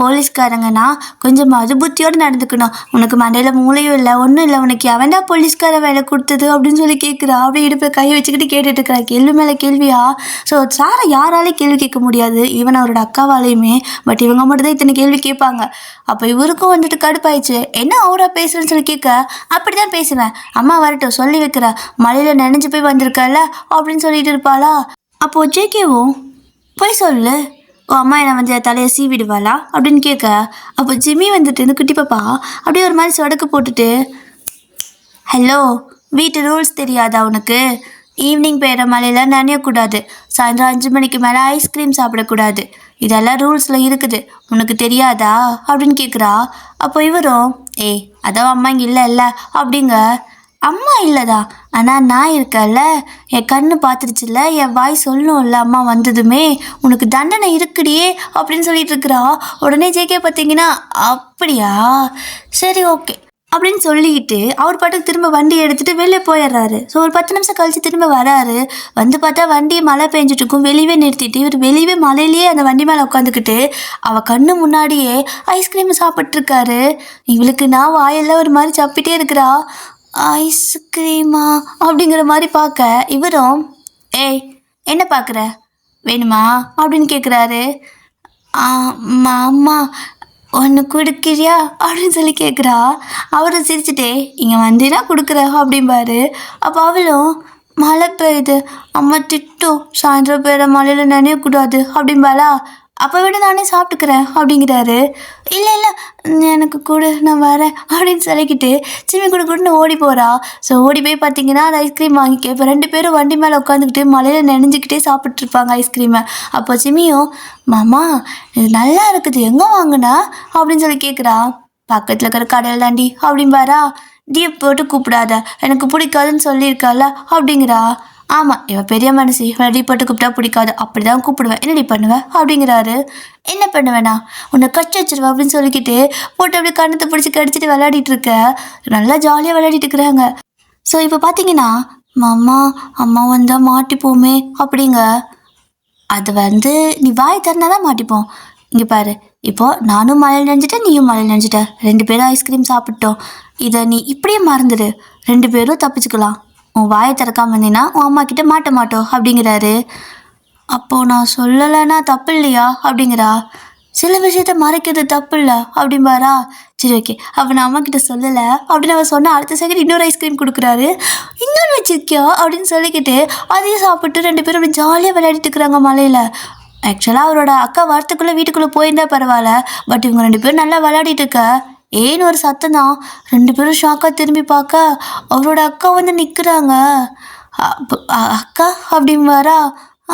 போலீஸ்காரங்கன்னா கொஞ்சமாவது புத்தியோடு நடந்துக்கணும், உனக்கு மண்டையில் மூளையும் இல்லை ஒன்றும் இல்லை, உனக்கு எவன்டா போலீஸ்கார வேலை கொடுத்தது அப்படின்னு சொல்லி கேட்குறா. அப்படியே இடுப்பில் கை வச்சுக்கிட்டு கேட்டுட்டு இருக்கிறா. கேள்வி மேலே கேள்வியா. ஸோ சாரை யாராலையும் கேள்வி கேட்க முடியாது, ஈவன் அவரோட அக்காவாலையுமே. பட் இவங்க மட்டும் தான் இத்தனை கேள்வி கேட்பாங்க. அப்போ இவருக்கும் வந்துட்டு கடுப்பாயிடுச்சு. என்ன அவரா பேசுறேன்னு சொல்லி கேட்க, அப்படி தான் பேசுவேன், அம்மா வரட்டும் சொல்லி வைக்கிறேன், மழையில் நனைஞ்சு போய் வந்திருக்கல அப்படின்னு சொல்லிட்டு இருப்பாளா. அப்போது ஜேகேவும் போய் சொல்லு, ஓ அம்மா என்னை வந்து தலையை சீவிடுவாளா அப்படின்னு கேட்க, அப்போ ஜிம்மி வந்துட்டு இந்த குட்டி பாப்பா அப்படியே ஒரு மாதிரி சொடக்கு போட்டுட்டு, ஹலோ வீட்டு ரூல்ஸ் தெரியாதா உனக்கு, ஈவினிங் பெய்கிற மழையில் நனையக்கூடாது, சாயந்தரம் 5 மணிக்கு மேலே ஐஸ்கிரீம் சாப்பிடக்கூடாது, இதெல்லாம் ரூல்ஸில் இருக்குது, உனக்கு தெரியாதா அப்படின்னு கேட்குறா. அப்போ இவரும் அதான் அம்மா இங்கே இல்லை அப்படிங்க. அம்மா இல்லைதா, ஆனால் நான் இருக்கல, என் கண்ணு பார்த்துருச்சுல்ல, என் வாய் சொல்லணும்ல அம்மா வந்ததுமே, உனக்கு தண்டனை இருக்குடியே அப்படின்னு சொல்லிட்டு இருக்கிறா. உடனே ஜேகே பார்த்தீங்கன்னா அப்படியா சரி ஓகே அப்படின்னு சொல்லிக்கிட்டு அவர் பாட்டுக்கு திரும்ப வண்டியை எடுத்துகிட்டு வெளியே போயிடுறாரு. ஸோ ஒரு 10 நிமிஷம் கழித்து திரும்ப வராரு. வந்து பார்த்தா வண்டியை மழை பெஞ்சிட்டு இருக்கும், வெளியவே நிறுத்திட்டு இவர் வெளியவே மழையிலேயே அந்த வண்டி மேலே உட்காந்துக்கிட்டு அவள் கண்ணு முன்னாடியே ஐஸ்கிரீம் சாப்பிட்ருக்காரு. இவளுக்கு நான் வாயெல்லாம் ஒரு மாதிரி சப்பிட்டே இருக்கிறா. ஐஸ்கிரீமா அப்படிங்கிற மாதிரி பார்க்க இவரும் என்ன பார்க்குற, வேணுமா அப்படின்னு கேட்குறாரு. அம்மா ஒன்று கொடுக்குறியா அப்படின்னு சொல்லி கேட்குறா. அவரும் சிரிச்சுட்டே இங்கே வந்தீங்கன்னா கொடுக்குற அப்படிம்பாரு. அப்போ அவளும் மழை பெய்யுது, அம்மா திட்டும், சாயந்தரம் பெய்கிற மழையில் நனையக்கூடாது அப்படிம்பாளா. அப்போ விட நானே சாப்பிட்டுக்கிறேன் அப்படிங்கிறாரு. இல்லை எனக்கு கூட நான் வரேன் அப்படின்னு சொல்லிக்கிட்டு சிம்மி கூடன்னு ஓடி போகிறா. ஸோ ஓடி போய் பார்த்தீங்கன்னா அது ஐஸ்கிரீம் வாங்கிக்க. இப்போ 2 பேரும் வண்டி மேலே உட்காந்துக்கிட்டு மழையில் நனைஞ்சிக்கிட்டே சாப்பிட்ருப்பாங்க ஐஸ்கிரீமை. அப்போ சிம்மியும் மாமா இது நல்லா இருக்குது, எங்கே வாங்கினா அப்படின்னு சொல்லி கேட்குறா. பக்கத்தில் இருக்கிற கடையில் தாண்டி அப்படிம்பாரா. டீப் போட்டு கூப்பிடாத, எனக்கு பிடிக்காதுன்னு சொல்லியிருக்கால அப்படிங்கிறா. ஆமாம், இவன் பெரிய மனசு, இவன் டீ போட்டு கூப்பிட்டா பிடிக்காது, அப்படி தான் கூப்பிடுவேன், என்னடி பண்ணுவேன் அப்படிங்கிறாரு. என்ன பண்ணுவேண்ணா, உன்னை கஷ்டம் வச்சிருவேன் அப்படின்னு சொல்லிக்கிட்டு போட்டு அப்படியே கண்ணத்தை பிடிச்சி கடிச்சிட்டு விளையாடிட்டு இருக்க. நல்லா ஜாலியாக விளையாடிட்டு இருக்கிறாங்க. ஸோ இப்போ பார்த்தீங்கன்னா மாமா அம்மா வந்தால் மாட்டிப்போமே அப்படிங்க. அது வந்து நீ வாய் திறனா தான் மாட்டிப்போம். இங்கே பாரு, இப்போது நானும் மழையில் நினைஞ்சிட்டேன், நீயும் மழையில் நினைஞ்சிட்டேன், 2 பேரும் ஐஸ்கிரீம் சாப்பிட்டோம், இதை நீ இப்படியே மறந்துடு, 2 பேரும் தப்பிச்சுக்கலாம், உன் வாயை திறக்காம இருந்தீங்கன்னா உன் அம்மா கிட்ட மாட்ட மாட்டோம் அப்படிங்கிறாரு. அப்போது நான் சொல்லலைன்னா தப்பு இல்லையா அப்படிங்கிறா. சில விஷயத்த மறைக்கிறது தப்பு இல்லை அப்படிம்பாரா. சரி ஓகே, அப்போ நான் அம்மா கிட்ட சொல்லலை அப்படின்னு அவள் சொன்னால் அடுத்த செகண்ட் இன்னொரு ஐஸ்கிரீம் கொடுக்குறாரு. இன்னொன்று வச்சிருக்கியா அப்படின்னு சொல்லிக்கிட்டு அதையும் சாப்பிட்டு 2 பேரும் அப்படி ஜாலியாக விளையாடிட்டு இருக்கிறாங்க மலையில். ஆக்சுவலாக அவரோட அக்கா வரத்துக்குள்ளே வீட்டுக்குள்ளே போயிருந்தா பரவாயில்ல, பட் இவங்க 2 பேரும் நல்லா விளையாடிட்டு இருக்க ஏன்னு ஒரு சத்தம் தான். 2 பேரும் ஷாக்காக திரும்பி பார்க்க அவரோட அக்கா வந்து நிற்கிறாங்க. அக்கா அப்படிம்பாரா.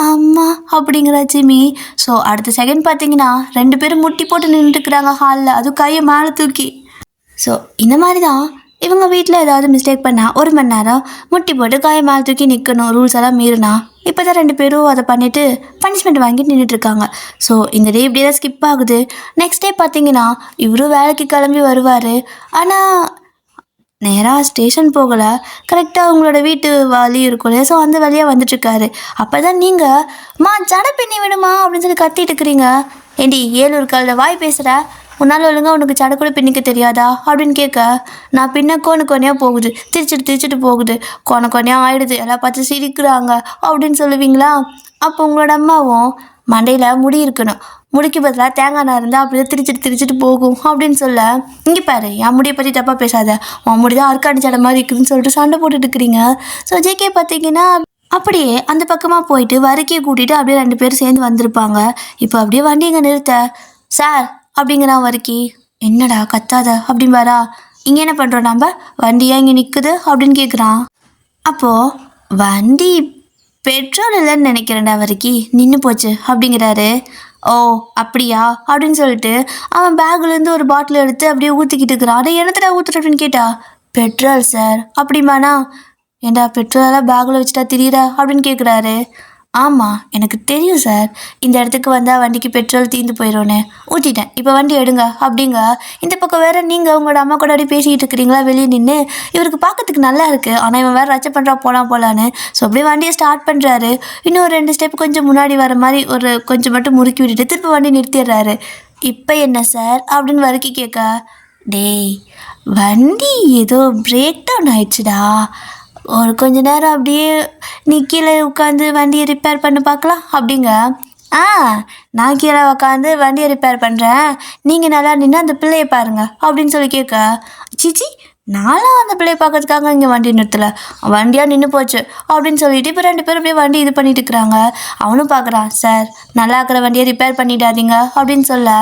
அம்மா அப்படிங்கிற ஜிம்மி. ஸோ அடுத்த செகண்ட் பார்த்தீங்கன்னா 2 பேரும் முட்டி போட்டு நின்றுட்டுருக்குறாங்க ஹாலில், அதுவும் கையை மேலே தூக்கி. ஸோ இந்த மாதிரி தான் இவங்க வீட்டில் ஏதாவது மிஸ்டேக் பண்ணால் 1 மணி நேரம் முட்டி போட்டு கையை மேலே தூக்கி நிற்கணும், ரூல்ஸ் எல்லாம் மீறினா. இப்போ தான் 2 பேரும் அதை பண்ணிவிட்டு பனிஷ்மெண்ட் வாங்கிட்டு நின்றுட்டுருக்காங்க. ஸோ இந்த டே இப்படியே தான் ஸ்கிப் ஆகுது. நெக்ஸ்ட் டே பார்த்தீங்கன்னா இவரும் வேலைக்கு கிளம்பி வருவார். ஆனால் நேராக ஸ்டேஷன் போகலை, கரெக்டாக அவங்களோட வீட்டு வழி இருக்கும் இல்லையா, ஸோ அந்த வழியாக வந்துட்டுருக்காரு. அப்போ தான் நீங்கள் ஜடை பின்னி விடுமா அப்படின்னு சொல்லி கத்திட்டு இருக்கிறீங்க. ஏண்டி 7 காலில் வாய் பேசுகிற, உன்னால் ஒழுங்காக உனக்கு ஜடை கூட பின்னிக்க தெரியாதா அப்படின்னு கேட்க, நான் பின்ன கோணையாக போகுது, திரிச்சிட்டு போகுது, கோணையாக ஆயிடுது, எல்லாம் பார்த்து சிரிக்கிறாங்க அப்படின்னு சொல்லுவீங்களா. அப்போ உங்களோட அம்மாவும் மண்டையில் முடி இருக்கணும், முடிக்கு பதிலாக தேங்காய் நார் இருந்தால் அப்படியே திரிச்சிட்டு போகும் அப்படின்னு சொல்ல, இங்கே பாரு என் முடியை பற்றி தப்பாக பேசாத, உன் முடி தான் அறுக்காணி சடை மாதிரி இருக்குதுன்னு சொல்லிட்டு சண்டை போட்டுட்டு இருக்கிறீங்க. ஸோ ஜேகே பார்த்தீங்கன்னா அப்படியே அந்த பக்கமாக போயிட்டு வரிக்கையை கூட்டிகிட்டு அப்படியே 2 பேரும் சேர்ந்து வந்திருப்பாங்க. இப்போ அப்படியே வண்டி இங்கே நிறுத்த, சார் அப்படிங்கிறான் வரிக்கி. என்னடா கத்தாத அப்படின்பாரா. இங்கே என்ன பண்ணுறோம் நம்ம, வண்டியா இங்கே நிற்குது அப்படின்னு கேட்குறான். அப்போது வண்டி பெட்ரோல் இல்லைன்னு நினைக்கிறேன்டா வரிக்கி, நின்று போச்சு அப்படிங்கிறாரு. ஓ அப்படியா அப்படின்னு சொல்லிட்டு அவன் பேக்லேருந்து ஒரு பாட்டில் எடுத்து அப்படியே ஊற்றிக்கிட்டு இருக்கிறான். அதை என்னத்தடா ஊற்றுற அப்படின்னு கேட்டா, பெட்ரோல் சார் அப்படிமாண்ணா. ஏண்டா பெட்ரோலெல்லாம் பேக்கில் வச்சுட்டா திரியிற அப்படின்னு கேட்குறாரு. ஆமாம் எனக்கு தெரியும் சார், இந்த இடத்துக்கு வந்தால் வண்டிக்கு பெட்ரோல் தீர்ந்து போயிடும்னு ஊற்றிட்டேன், இப்போ வண்டி எடுங்க அப்படிங்க. இந்த பக்கம் வேறு நீங்கள் உங்களோட அம்மா கூட அப்படியே பேசிக்கிட்டு இருக்கிறீங்களா வெளியே நின்று. இவருக்கு பார்க்கறதுக்கு நல்லா இருக்குது, ஆனால் இவன் வேறு ரச்சை பண்ணுறா போகலான்னு. ஸோ அப்படியே வண்டியை ஸ்டார்ட் பண்ணுறாரு. இன்னும் 2 ஸ்டெப் கொஞ்சம் முன்னாடி வர மாதிரி ஒரு கொஞ்சம் மட்டும் முறுக்கி விட்டுட்டு திருப்பி வண்டி நிறுத்திடுறாரு. இப்போ என்ன சார் அப்படின்னு வரைக்கி கேட்க, டேய் வண்டி ஏதோ பிரேக் டவுன் ஆயிடுச்சுடா, ஒரு கொஞ்ச நேரம் அப்படியே நீ கீழே உட்காந்து வண்டியை ரிப்பேர் பண்ண பார்க்கலாம் அப்படிங்க. நான் கீழே உட்காந்து வண்டியை ரிப்பேர் பண்ணுறேன், நீங்கள் நல்லா நின்று அந்த பிள்ளையை பாருங்கள் அப்படின்னு சொல்லி கேட்க, சிச்சி நானும் அந்த பிள்ளையை பார்க்கறதுக்காக இங்கே வண்டி நிறுத்தலை, வண்டியாக நின்று போச்சு அப்படின்னு சொல்லிட்டு இப்போ 2 பேரும் அப்படியே வண்டி இது பண்ணிட்டு இருக்கிறாங்க. அவனும் பார்க்குறான், சார் நல்லா இருக்கிற வண்டியை ரிப்பேர் பண்ணிடாதீங்க அப்படின்னு சொல்ல,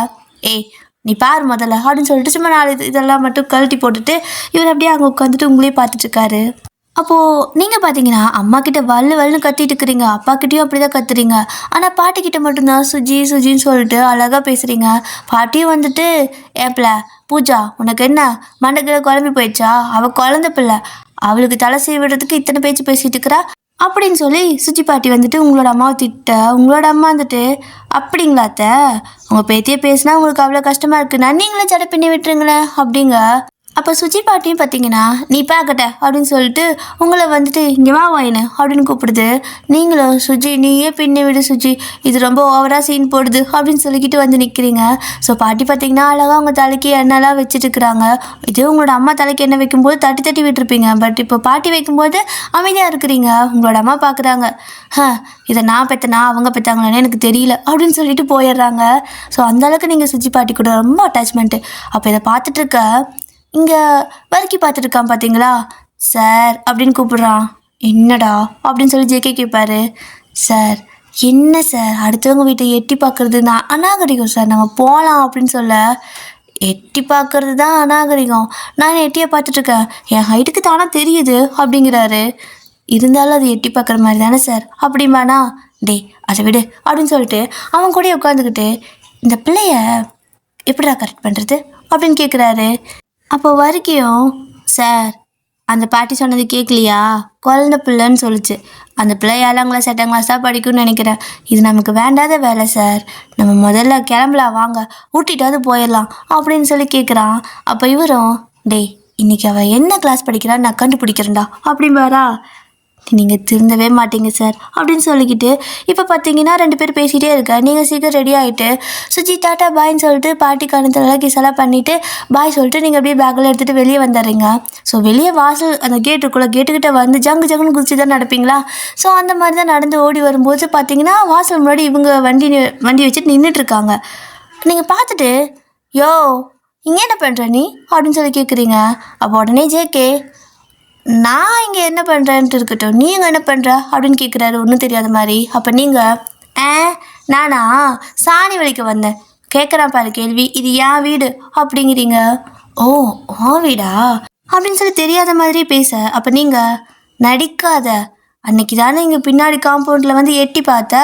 ஏய் நீ பார் முதல்ல அப்படின்னு சொல்லிட்டு சும்மா 4 இதெல்லாம் மட்டும் கழட்டி போட்டுட்டு இவர் அப்படியே அங்கே உட்காந்துட்டு உங்களையே பார்த்துட்ருக்காரு. அப்போது நீங்கள் பார்த்தீங்கன்னா அம்மா கிட்ட வல்லுன்னு கத்திட்டு இருக்கிறீங்க, அப்பா கிட்டேயும் அப்படி தான் கத்துறீங்க. ஆனால் பாட்டிக்கிட்ட மட்டும்தான் சுஜின்னு சொல்லிட்டு அழகாக பேசுகிறீங்க. பாட்டியும் வந்துட்டு, ஏப்பில பூஜா உனக்கு என்ன மண்டக்கில குழம்பி போயிடுச்சா, அவள் குழந்த பிள்ளை, அவளுக்கு தலை விடுறதுக்கு இத்தனை பேச்சு பேசிகிட்டு இருக்கிறா அப்படின்னு சொல்லி சுஜி பாட்டி வந்துட்டு உங்களோட அம்மாவை திட்ட, உங்களோட அம்மா வந்துட்டு, அப்படிங்களாத்த உங்கள் பேத்தியை பேசினா உங்களுக்கு அவ்வளோ கஷ்டமாக இருக்குண்ணா, நீங்களே சடை பின்னி விட்டுருங்களேன் அப்படிங்க. அப்போ சுஜி பாட்டியும் பார்த்தீங்கன்னா நீ பார்க்கட்ட அப்படின்னு சொல்லிட்டு உங்களை வந்துட்டு இங்கே வா வாயினு அப்படின்னு கூப்பிடுது. நீங்களும் சுஜி நீயே பின்னி விடு சுஜி, இது ரொம்ப ஓவராக சீன் போடுது அப்படின்னு சொல்லிக்கிட்டு வந்து நிற்கிறீங்க. ஸோ பாட்டி பார்த்தீங்கன்னா அழகாக உங்கள் தலைக்கு எண்ணெய்லாம் வச்சுட்டு இருக்கிறாங்க. இதே உங்களோட அம்மா தலைக்கு எண்ணெய் வைக்கும்போது தட்டி விட்டுருப்பீங்க, பட் இப்போ பாட்டி வைக்கும்போது அமைதியாக இருக்கிறீங்க. உங்களோட அம்மா பார்க்குறாங்க, இதை நான் பெற்றனா அவங்க பெற்றாங்களான்னு எனக்கு தெரியல அப்படின்னு சொல்லிட்டு போயிடுறாங்க. ஸோ அந்தளவுக்கு நீங்கள் சுஜி பாட்டி கூட ரொம்ப அட்டாச்மெண்ட்டு. அப்போ இதை பார்த்துட்ருக்க இங்கே வரிக்கி பார்த்துருக்கான் பார்த்தீங்களா, சார் அப்படின்னு கூப்பிடுறான். என்னடா அப்படின்னு சொல்லி ஜேகே கேட்பாரு. சார் என்ன சார் அடுத்தவங்க வீட்டை எட்டி பார்க்குறது நான் அநாகரிகம் சார், நாங்கள் போகலாம் அப்படின்னு சொல்ல, எட்டி பார்க்கறது தான் அநாகரிகம், நான் எட்டியை பார்த்துட்ருக்கேன், என் ஹைட்டுக்கு தானே தெரியுது அப்படிங்கிறாரு. இருந்தாலும் அது எட்டி பார்க்குற மாதிரி தானே சார் அப்படிம்பானா. டே அதை விடு அப்படின்னு சொல்லிட்டு அவன் கூட உட்காந்துக்கிட்டு இந்த பிள்ளைய எப்படிடா கரெக்ட் பண்ணுறது அப்படின்னு கேட்குறாரு. அப்போ வரைக்கும், சார் அந்த பாட்டி சொன்னது கேட்கலையா, குழந்த பிள்ளைன்னு சொல்லிச்சு, அந்த பிள்ளை 7ஆம் கிளாஸ் 8ஆம் கிளாஸ் தான் படிக்கும்னு நினைக்கிறேன், இது நமக்கு வேண்டாத வேலை சார், நம்ம முதல்ல கிளம்பலாம் வாங்க, ஊட்டிட்டாவது போயிடலாம் அப்படின்னு சொல்லி கேட்குறான். அப்போ இவரும், டேய் இன்றைக்கி அவள் என்ன கிளாஸ் படிக்கிறான்னு நான் கண்டுபிடிக்கிறேன்டா அப்படின்பாரா. நீங்கள் திருந்தவே மாட்டீங்க சார் அப்படின்னு சொல்லிக்கிட்டு இப்போ பார்த்தீங்கன்னா 2 பேர் பேசிகிட்டே இருக்க, நீங்கள் சீக்கிரம் ரெடி ஆகிட்டு சுஜி டாட்டா பாய்ன்னு சொல்லிட்டு பாட்டி கணத்தெல்லாம் கிசெல்லாம் பண்ணிவிட்டு பாய் சொல்லிட்டு நீங்கள் அப்படியே பேக்கில் எடுத்துகிட்டு வெளியே வந்துடுறீங்க. ஸோ வெளியே வாசல் அந்த கேட்டுக்கிட்ட வந்து ஜங்குன்னு குதிச்சு தான் நடப்பீங்களா. ஸோ அந்த மாதிரி தான் நடந்து ஓடி வரும்போது பார்த்தீங்கன்னா வாசல் முன்னாடி இவங்க வண்டி வச்சுட்டு நின்றுட்டுருக்காங்க. நீங்கள் பார்த்துட்டு, யோ இங்கே என்ன பண்ணுற நீ அப்படின்னு சொல்லி கேட்குறீங்க. அப்போ உடனே ஜேகே, நான் இங்கே என்ன பண்ணுறேன்ட்டு இருக்கட்டும், நீ இங்கே என்ன பண்ணுற அப்படின்னு கேட்குறாரு ஒன்றும் தெரியாத மாதிரி. அப்போ நீங்கள் நானா சாணி வலிக்க வந்தேன், கேட்குறான் பாரு கேள்வி, இது என் வீடு அப்படிங்கிறீங்க. ஓ வீடா அப்படின்னு சொல்லி தெரியாத மாதிரி பேச. அப்போ நீங்கள் நடிக்காத, அன்னைக்கு தானே இங்கே பின்னாடி காம்பவுண்டில் வந்து எட்டி பார்த்த,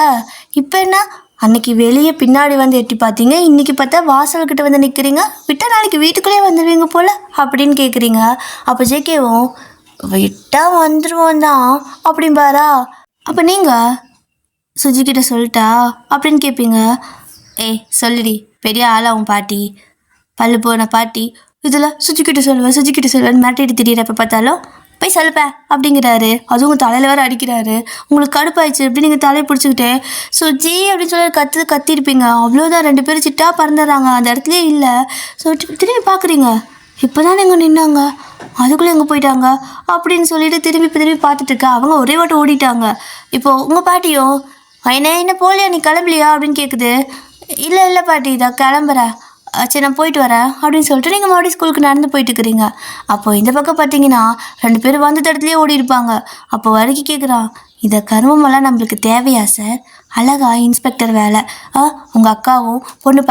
இப்போ என்ன அன்னைக்கு வெளியே பின்னாடி வந்து எட்டி பார்த்தீங்க, இன்றைக்கி பார்த்தா வாசல்கிட்ட வந்து நிற்கிறீங்க, விட்டால் நாளைக்கு வீட்டுக்குள்ளேயே வந்துடுவீங்க போல் அப்படின்னு கேட்குறீங்க. அப்போ ஜேகேவும் விட்டால் வந்துடுவோம் தான் அப்படிம்பாரா. அப்போ நீங்கள் சுஜிக்கிட்ட சொல்லிட்டா அப்படின்னு கேட்பீங்க. சொல்லிடி பெரிய ஆளாகும் பாட்டி, பல்லு போன பாட்டி, இதில் சுஜிக்கிட்ட சொல்லுவேன் மிரட்டிட்டு திடீர் எப்போ பார்த்தாலும் போய் சொல்லுப்பேன் அப்படிங்கிறாரு. அதுவும் உங்கள் தலையில் வேறு அடிக்கிறாரு. உங்களுக்கு கடுப்பாயிடுச்சு அப்படி நீங்கள் தலையை பிடிச்சிக்கிட்டே சுஜி அப்படின்னு சொல்லி கத்திருப்பீங்க. அவ்வளோதான், 2 பேரும் சிட்டா பறந்துடுறாங்க, அந்த இடத்துலையே இல்லை. ஸோ திரும்பி பார்க்குறீங்க, இப்போ தான் எங்கே நின்னாங்க, அதுக்குள்ளே எங்கே போயிட்டாங்க அப்படின்னு சொல்லிட்டு திரும்பி பார்த்துட்டு இருக்க. அவங்க ஒரே வாட்டம் ஓடிட்டாங்க. இப்போது உங்கள் பாட்டியும், என்ன போலியா நீ கிளம்பலையா அப்படின்னு கேட்குது. இல்லை பாட்டி இதான் கிளம்புறேன். சரி நான் போயிட்டு வரேன் அப்படின்னு சொல்லிட்டு நீங்கள் மறுபடியும் ஸ்கூலுக்கு நடந்து போயிட்டு இருக்கிறீங்க. அப்போ இந்த பக்கம் பார்த்தீங்கன்னா 2 பேரும் வந்த இடத்துலையே ஓடி இருப்பாங்க. அப்போ வரைக்கும் கேட்குறான், இதை கருமமெல்லாம் நம்மளுக்கு தேவையா சார்? அழகா இன்ஸ்பெக்டர் வேலை. உங்கள் அக்காவும் பொண்ணு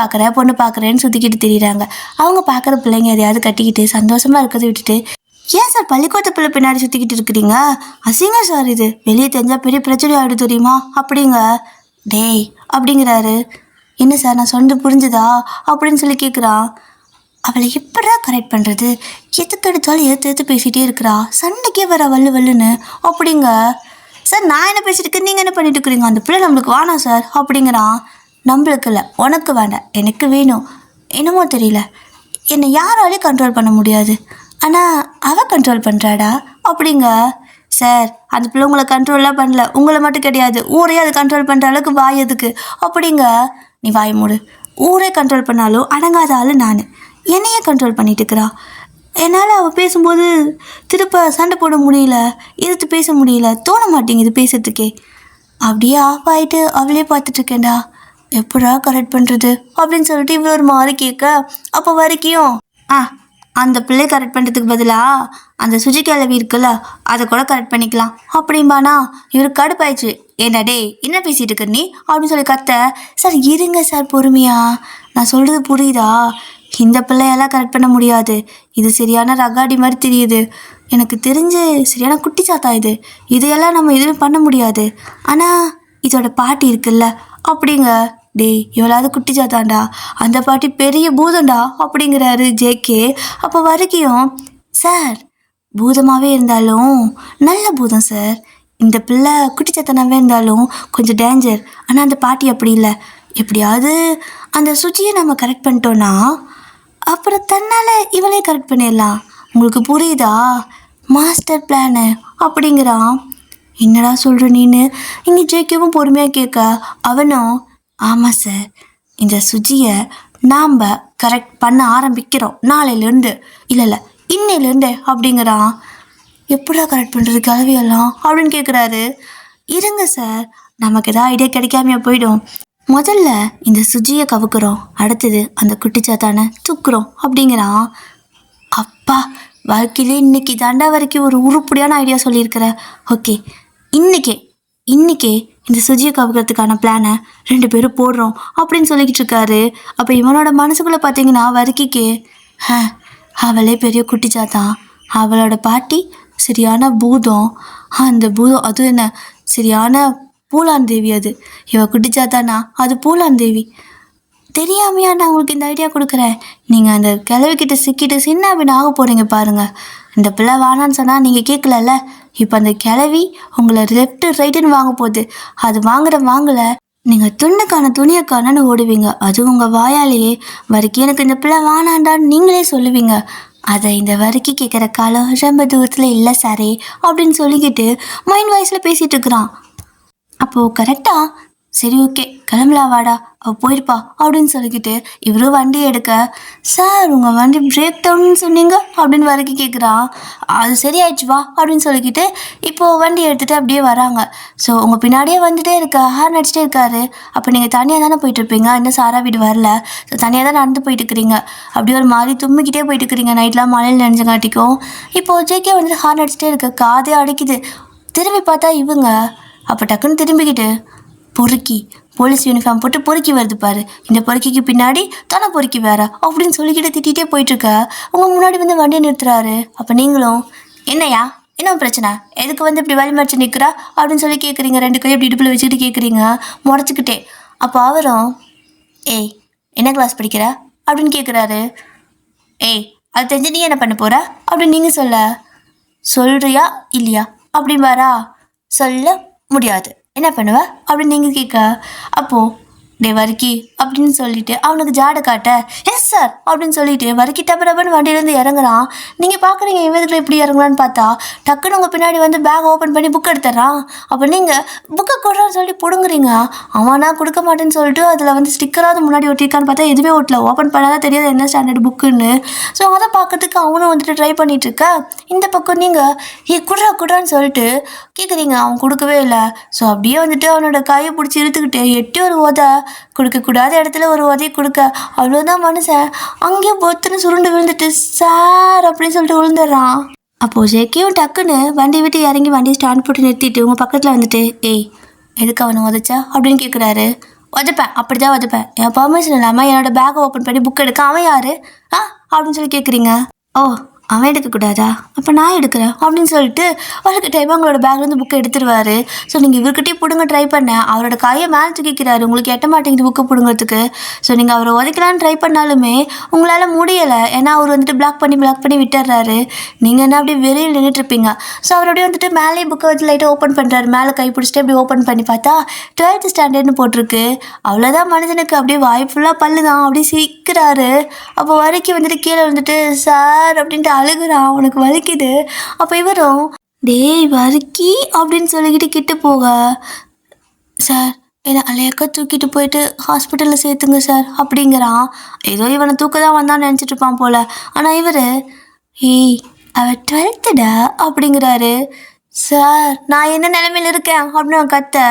பார்க்குறேன்னு சுற்றிக்கிட்டு திரியிறாங்க. அவங்க பார்க்குற பிள்ளைங்க எதையாவது கட்டிக்கிட்டு சந்தோஷமாக இருக்கிறத விட்டுட்டு ஏன் சார் பள்ளிக்கூடத்து பிள்ளை பின்னாடி சுற்றிக்கிட்டு இருக்கிறீங்க? அசிங்கம் சார், இது வெளியே தெரிஞ்சால் பெரிய பிரச்சனை ஆகிடும் தெரியுமா அப்படிங்க. டேய் அப்படிங்கிறாரு. என்ன சார் நான் சொன்னது புரிஞ்சுதா அப்படின்னு சொல்லி கேட்குறான். அவளை எப்படா கரெக்ட் பண்ணுறது? எதுக்கு எடுத்தாலும் எடுத்து பேசிகிட்டே இருக்கிறா, சண்டைக்கே வர வல்லுன்னு அப்படிங்க. சார் நான் என்ன பேசிட்டு இருக்கேன், நீங்கள் என்ன பண்ணிட்டு இருக்கிறீங்க? அந்த பிள்ளை நம்மளுக்கு வேணாம் சார் அப்படிங்கிறான். நம்மளுக்கு இல்லை, உனக்கு வேண்டாம், எனக்கு வேணும். என்னமோ தெரியல, என்னை யாராலையும் கண்ட்ரோல் பண்ண முடியாது, ஆனால் அவள் கண்ட்ரோல் பண்ணுறாடா அப்படிங்க. சார் அந்த பிள்ளை உங்களை கண்ட்ரோல்லாம் பண்ணல, உங்களை மட்டும் கிடையாது, ஊரே அது கண்ட்ரோல் பண்ணுற அளவுக்கு வாய் எதுக்கு அப்படிங்க. நீ வாய் மூடு. ஊரே கண்ட்ரோல் பண்ணாலும் அடங்காத ஆள் நான். என்னையே கண்ட்ரோல் பண்ணிட்டு இருக்கிறா. என்னால் அவள் பேசும்போது திருப்ப சண்டை போட முடியல, எதிர்த்து பேச முடியல, தோண மாட்டேங்குது பேசுறதுக்கே. அப்படியே ஆஃப் ஆகிட்டு அவளே பார்த்துட்ருக்கேன்டா, எப்படா கரெக்ட் பண்ணுறது அப்படின்னு சொல்லிட்டு இவ்வளோ ஒரு மாதிரி கேட்க. அப்போ வரைக்கும் அந்த பிள்ளையை கரெக்ட் பண்ணுறதுக்கு பதிலாக அந்த சுஜி கிளவி இருக்குல்ல அதை கூட கரெக்ட் பண்ணிக்கலாம் அப்படிம்பானா. இவருக்கு கடுப்பாயிடுச்சு. ஏண்டா டே என்ன பேசிகிட்டு இருக்க நீ அப்படின்னு சொல்லி கத்த. சார் இருங்க சார் பொறுமையா, நான் சொல்கிறது புரியுதா? இந்த பிள்ளையெல்லாம் கரெக்ட் பண்ண முடியாது, இது சரியான ரகாடி மாதிரி தெரியுது, எனக்கு தெரிஞ்சு சரியான குட்டி சாத்தா இதையெல்லாம் நம்ம எதுவும் பண்ண முடியாது. ஆனால் இதோட பாட்டி இருக்குல்ல அப்படிங்க. டே இவளாவது குட்டி சாத்தாண்டா, அந்த பாட்டி பெரிய பூதம்டா அப்படிங்கிறாரு ஜேகே. அப்போ வரைக்கும் சார் பூதமாகவே இருந்தாலும் நல்ல பூதம் சார், இந்த பிள்ளை குட்டி சாத்தானாவே இருந்தாலும் கொஞ்சம் டேஞ்சர். ஆனால் அந்த பாட்டி அப்படி இல்லை, எப்படியாவது அந்த சுச்சியை நம்ம கரெக்ட் பண்ணிட்டோன்னா அப்புறம் தன்னால் இவளே கரெக்ட் பண்ணிடலாம். உங்களுக்கு புரியுதா? மாஸ்டர் பிளானு அப்படிங்கிறான். என்னடா சொல்கிற நீன்னு இங்கே ஜேகேவும் பொறுமையாக கேட்க, அவனும் ஆமாம் சார், இந்த சுஜியை நாம் கரெக்ட் பண்ண ஆரம்பிக்கிறோம் நாளையிலேருந்து, இல்லை இன்னையிலேருந்து அப்படிங்கிறான். எப்படா கரெக்ட் பண்ணுறது கிளவியெல்லாம் அப்படின்னு கேட்குறாரு. இருங்க சார், நமக்கு எதாவது ஐடியா கிடைக்காமையா போயிடும். முதல்ல இந்த சுஜியை கவுக்குறோம், அடுத்தது அந்த குட்டிச்சாத்தானை தூக்குறோம் அப்படிங்கிறான். அப்பா வாழ்க்கையிலே இன்னைக்கு தாண்டா வரைக்கும் ஒரு உருப்படியான ஐடியா சொல்லியிருக்கிறேன். ஓகே இன்னைக்கே இந்த சுஜியை கவுக்கிறதுக்கான பிளானை 2 பேரும் போடுறோம் அப்படின்னு சொல்லிக்கிட்டு இருக்காரு. அப்போ இவனோட மனசுக்குள்ளே பார்த்தீங்கன்னா வரைக்கிக்கு அவளே பெரிய குட்டிச்சாத்தான், அவளோட பாட்டி சரியான பூதம், அந்த பூதம் அதுவும் என்ன சரியான பூலான் தேவி, அது இவ குட்டிச்சாத்தானா அது பூலான் தேவி. தெரியாமையா நான் உங்களுக்கு இந்த ஐடியா கொடுக்குறேன். நீங்கள் அந்த கிழவிக்கிட்ட சிக்கிட்டு சின்ன அப்படின்னு ஆக போகிறீங்க பாருங்கள். இந்த பிள்ளை வானான்னு சொன்னால் நீங்கள் கேட்கலல்ல, இப்போ அந்த கிழவி உங்களை லெஃப்ட்டு ரைட்டுன்னு வாங்க போகுது. அது வாங்கலை நீங்கள் துணியக்கானு ஓடுவீங்க. அது உங்கள் வாயாலேயே வரைக்கும் எனக்கு இந்த பிள்ளை வானாண்டான்னு நீங்களே சொல்லுவீங்க. அதை இந்த வரைக்கும் கேட்குற காலம் ரொம்ப தூரத்தில் இல்லை சாரே அப்படின்னு சொல்லிக்கிட்டு மைண்ட் வாய்ஸில் பேசிகிட்டு இருக்கிறான். அப்போது கரெக்டாக சரி ஓகே கிளம்பலாம் வாடா, அவள் போயிருப்பா அப்படின்னு சொல்லிக்கிட்டு இவரும் வண்டி எடுக்க, சார் உங்கள் வண்டி பிரேக் டவுன்னு சொன்னீங்க அப்படின்னு வரைக்கும் கேட்குறான். அது சரியாயிடுச்சு வா அப்படின்னு சொல்லிக்கிட்டு இப்போது வண்டி எடுத்துகிட்டு அப்படியே வராங்க. ஸோ உங்கள் பின்னாடியே வந்துகிட்டே இருக்க ஹார்ன் அடிச்சிட்டே இருக்காரு. அப்போ நீங்கள் தனியாக தானே போயிட்டுருப்பீங்க, இன்னும் சாரா வீடு வரல, ஸோ தனியாக தான் நடந்து போயிட்டு இருக்கிறீங்க. அப்படியே ஒரு மாதிரி தும்மிக்கிட்டே போயிட்டு இருக்கிறீங்க, நைட்லாம் மழையில் நினைஞ்சங்காட்டிக்கும். இப்போது ஜேகே வந்து ஹார்ன் அடிச்சிட்டே இருக்க, காதே அடிக்குது. திரும்பி பார்த்தா இவங்க. அப்போ டக்குன்னு திரும்பிக்கிட்டு பொறுக்கி போலீஸ் யூனிஃபார்ம் போட்டு பொறுக்கி வருது பாரு, இந்த பொறுக்கிக்கு பின்னாடி தானே பொறுக்கி வேற அப்படின்னு சொல்லிக்கிட்டு திட்டிகிட்டே போயிட்டுருக்க. உங்கள் முன்னாடி வந்து வண்டியை நிறுத்துறாரு. அப்போ நீங்களும் என்னையா என்ன பிரச்சனை, எதுக்கு வந்து இப்படி வழி மறைச்சு நிற்கிறா அப்படின்னு சொல்லி கேட்குறீங்க. 2 கையை இப்படி இடுப்பில் வச்சுக்கிட்டு கேட்குறீங்க முறைச்சிக்கிட்டே. அப்போ அவரும் ஏய் என்ன கிளாஸ் படிக்கிற அப்படின்னு கேட்குறாரு. ஏய் அது தெரிஞ்சு நீ என்ன பண்ண போகிற அப்படின்னு நீங்கள் சொல்கிறியா இல்லையா அப்படின்பாரா. சொல்ல முடியாது, என்ன பண்ணுவ அப்படின்னு நீங்கள் கேட்க. அப்போது டே வர்க்கி அப்படின்னு சொல்லிட்டு அவனுக்கு ஜாடை காட்ட எஸ் சார் அப்படின்னு சொல்லிட்டு வர்க்கி டப்பரப்பன்னு வண்டியிலேருந்து இறங்குறான். நீங்கள் பார்க்குறீங்க இவதுக்குள்ள இப்படி இறங்குறான்னு பார்த்தா டக்குன்னு உங்கள் பின்னாடி வந்து பேக் ஓப்பன் பண்ணி புக் எடுத்துட்றான். அப்போ நீங்கள் புக்கை கொடுறான்னு சொல்லி பிடுங்குறீங்க. அவனா கொடுக்க மாட்டேன்னு சொல்லிட்டு அதில் வந்து ஸ்டிக்கராவது முன்னாடி ஒட்டியிருக்கான்னு பார்த்தா எதுவுமே ஒட்டல. ஓப்பன் பண்ணாதான் தெரியாது என்ன ஸ்டாண்டர்ட் புக்குன்னு. ஸோ அதை பார்க்கறதுக்கு அவனும் வந்துட்டு ட்ரை பண்ணிட்டு இருக்க. இந்த பக்கம் நீங்கள் குடுறான்னு சொல்லிட்டு கேட்குறீங்க. அவன் கொடுக்கவே இல்லை. ஸோ அப்படியே வந்துட்டு அவனோட கையை பிடிச்சி இழுத்துக்கிட்டு எட்டி ஒரு உதை கொடுக்கக்கூடாத இடத்துல ஒரு உதவி கொடுக்க அவ்வளோதான் மனுஷன் அங்கேயே பொத்துன்னு சுருண்டு விழுந்துட்டு சார் அப்படின்னு சொல்லிட்டு விழுந்துடுறான். அப்போது ஜேக்கியும் டக்குன்னு வண்டி விட்டு இறங்கி வண்டி ஸ்டாண்ட் போட்டு நிறுத்திட்டு உங்கள் பக்கத்தில் வந்துட்டு ஏய் எதுக்கு அவனை உதைச்சா அப்படின்னு கேட்குறாரு. உதைப்பேன், அப்படி தான் உதைப்பேன். என் பர்மிஷன் இல்லாமல் என்னோட பேக்கை ஓப்பன் பண்ணி புக் எடுக்க அவன் யார் அப்படின்னு சொல்லி கேட்குறீங்க. ஓ அவன் எடுக்கக்கூடாதா, அப்போ நான் எடுக்கிறேன் அப்படின்னு சொல்லிட்டு அவருக்கு டைம் அவங்களோட பேக்லேருந்து புக்கை எடுத்துருவாரு. ஸோ நீங்கள் இவர்கிட்டயே பிடுங்க ட்ரை பண்ணேன். அவரோட கையை மேலே தூக்கிக்கிறாரு. உங்களுக்கு எட்ட மாட்டேங்குது புக்கை பிடுங்கிறதுக்கு. ஸோ நீங்கள் அவரை உதைக்கலான்னு ட்ரை பண்ணாலுமே உங்களால் முடியலை. ஏன்னா அவர் வந்துட்டு பிளாக் பண்ணி விட்டுறாரு. நீங்கள் என்ன அப்படியே வெறியில் நின்றுட்டுருப்பீங்க. ஸோ அவரோடய வந்துட்டு மேலே புக்கை வச்சு லைட்டாக ஓப்பன் பண்ணுறாரு. மேலே கை பிடிச்சிட்டு அப்படி ஓப்பன் பண்ணி பார்த்தா 12th ஸ்டாண்டர்ட்னு போட்டிருக்கு. அவ்வளோதான் மனுஷனுக்கு அப்படியே வாய் ஃபுல்லாக பல்லு தான் அப்படியே சிக்கிறாரு. அப்போ வரைக்கும் வந்துட்டு கீழே வந்துட்டு சார் அப்படின்ட்டு அழுகுறான். அவனுக்கு வலிக்குது. அப்போ இவரும் டேய் வர்க்கி அப்படின்னு சொல்லிக்கிட்டு கிட்ட போக சார் என்னை அலையக்கா தூக்கிட்டு போயிட்டு ஹாஸ்பிட்டலில் சேர்த்துங்க சார் அப்படிங்கிறான். ஏதோ இவனை தூக்க தான் வந்தான்னு நினச்சிட்டு இருப்பான் போல். ஆனால் இவர் ஏய் அவள் 12th அப்படிங்கிறாரு. சார் நான் என்ன நிலைமையில் இருக்கேன் அப்படின்னு அவன் கத்த.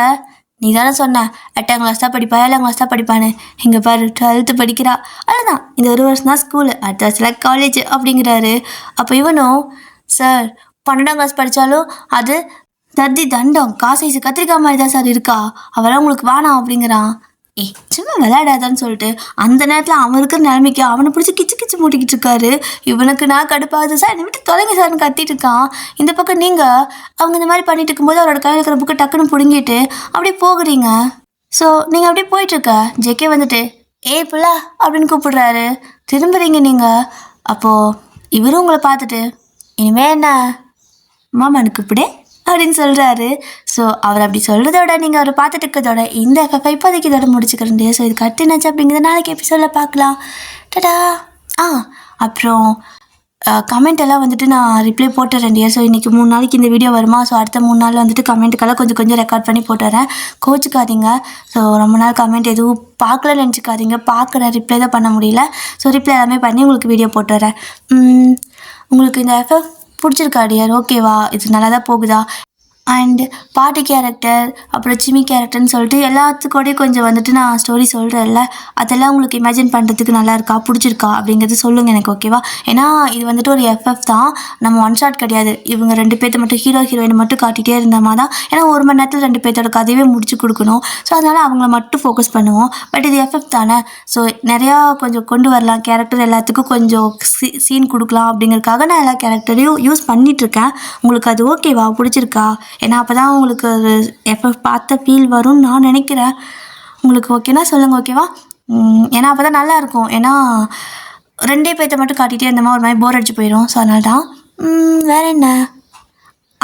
நீ தானே சொன்ன 8ஆம் கிளாஸ் தான் படிப்பா 7ஆம் கிளாஸ் தான் படிப்பான்னு. இங்கே பாரு 12th படிக்கிறா. அதுதான் இந்த ஒரு வருஷம் தான் ஸ்கூலு, அடுத்த வருஷத்தில் காலேஜ் அப்படிங்கிறாரு. அப்போ இவனும் சார் 12ஆம் கிளாஸ் படித்தாலும் அது தத்தி தண்டம் காசைசு கத்திரிக்காய் மாதிரி தான் சார் இருக்கா, அவெல்லாம் உங்களுக்கு வேணாம் அப்படிங்கிறான். ஏய் சும்மா விளையாடாதான்னு சொல்லிட்டு அந்த நேரத்தில் அவன் இருக்கிற நிலைமைக்கு அவனை பிடிச்சி கிச்சு மூட்டிக்கிட்டு இருக்காரு. இவனுக்கு நான் கடுப்பாகுது சார் என்னை விட்டு தொலைங்க சார்னு கத்திட்டு இருக்கான். இந்த பக்கம் நீங்கள் அவங்க இந்த மாதிரி பண்ணிட்டு இருக்கும்போது அவரோட கையில் இருக்கிற புக்கை டக்குன்னு பிடுங்கிட்டு அப்படியே போகிறீங்க. ஸோ நீங்கள் அப்படியே போயிட்டுருக்க ஜேகே வந்துட்டு ஏய் புள்ள அப்படின்னு கூப்பிடுறாரு. திரும்புறீங்க நீங்கள். அப்போது இவரும் உங்களை பார்த்துட்டு இனிமே என்ன மாமானு கூப்பிடு அப்படின்னு சொல்கிறாரு. ஸோ அவர் அப்படி சொல்கிறதோட நீங்கள் அவரை பார்த்துட்டு இருக்கிறதோட இந்த இப்போதைக்கு இதோட முடிச்சுக்கிறேன். ஸோ இது கட்டுனாச்சு அப்படிங்கிறத நாளைக்கு எபிசோடில் பார்க்கலாம். டடா. அப்புறம் கமெண்ட் எல்லாம் வந்துட்டு நான் ரிப்ளை போட்டுறேன். ஸோ இன்றைக்கி 3 நாளைக்கு இந்த வீடியோ வருமா. ஸோ அடுத்த 3 நாள் வந்துட்டு கமெண்ட்டுக்கெல்லாம் கொஞ்சம் ரெக்கார்ட் பண்ணி போட்டுறேன். கோச்சிக்காதீங்க. ஸோ ரொம்ப நாள் கமெண்ட் எதுவும் பார்க்கலன்னு நினச்சிக்காதீங்க. பார்க்குறேன், ரிப்ளை தான் பண்ண முடியல. ஸோ ரிப்ளை எல்லாமே பண்ணி உங்களுக்கு வீடியோ போட்டுறேன். உங்களுக்கு இந்த எஃப்எஃப் பிடிச்சிருக்கா டியர்? ஓகேவா? இது நல்லா தான் போகுதா? அண்டு பாட்டி கேரக்டர் அப்புறம் சிமி கேரக்டர்னு சொல்லிட்டு எல்லாத்துக்கூடயும் கொஞ்சம் வந்துட்டு நான் ஸ்டோரி சொல்கிறேன்ல, அதெல்லாம் உங்களுக்கு இமேஜின் பண்ணுறதுக்கு நல்லா இருக்கா, பிடிச்சிருக்கா அப்படிங்கிறது சொல்லுங்கள் எனக்கு. ஓகேவா? ஏன்னா இது வந்துட்டு ஒரு எஃப்எஃப் தான், நம்ம ஒன் ஷாட் கிடையாது. இவங்க 2 பேர்த்த மட்டும் ஹீரோயின் மட்டும் காட்டிகிட்டே இருந்தோமா தான். ஏன்னா 1 மணி நேரத்தில் 2 பேர்த்தோட கதையவே முடிச்சு கொடுக்கணும். ஸோ அதனால் அவங்கள மட்டும் ஃபோக்கஸ் பண்ணுவோம். பட் இது எஃப்எஃப் தானே. ஸோ நிறையா கொஞ்சம் கொண்டு வரலாம், கேரக்டர் எல்லாத்துக்கும் கொஞ்சம் சீன் கொடுக்கலாம் அப்படிங்கிறதுக்காக நான் எல்லா கேரக்டரையும் யூஸ் பண்ணிகிட்ருக்கேன். உங்களுக்கு அது ஓகேவா, பிடிச்சிருக்கா? ஏன்னா அப்போ தான் உங்களுக்கு ஒரு எஃப்எஃப் பார்த்த ஃபீல் வரும்னு நான் நினைக்கிறேன். உங்களுக்கு ஓகேனா சொல்லுங்கள். ஓகேவா? ஏன்னா அப்போ தான் நல்லாயிருக்கும். ஏன்னா 2 பேர்த்த மட்டும் காட்டிகிட்டே இருந்தோமா ஒரு மாதிரி போர் அடிச்சு போயிடும். ஸோ அதனால தான். வேறு என்ன,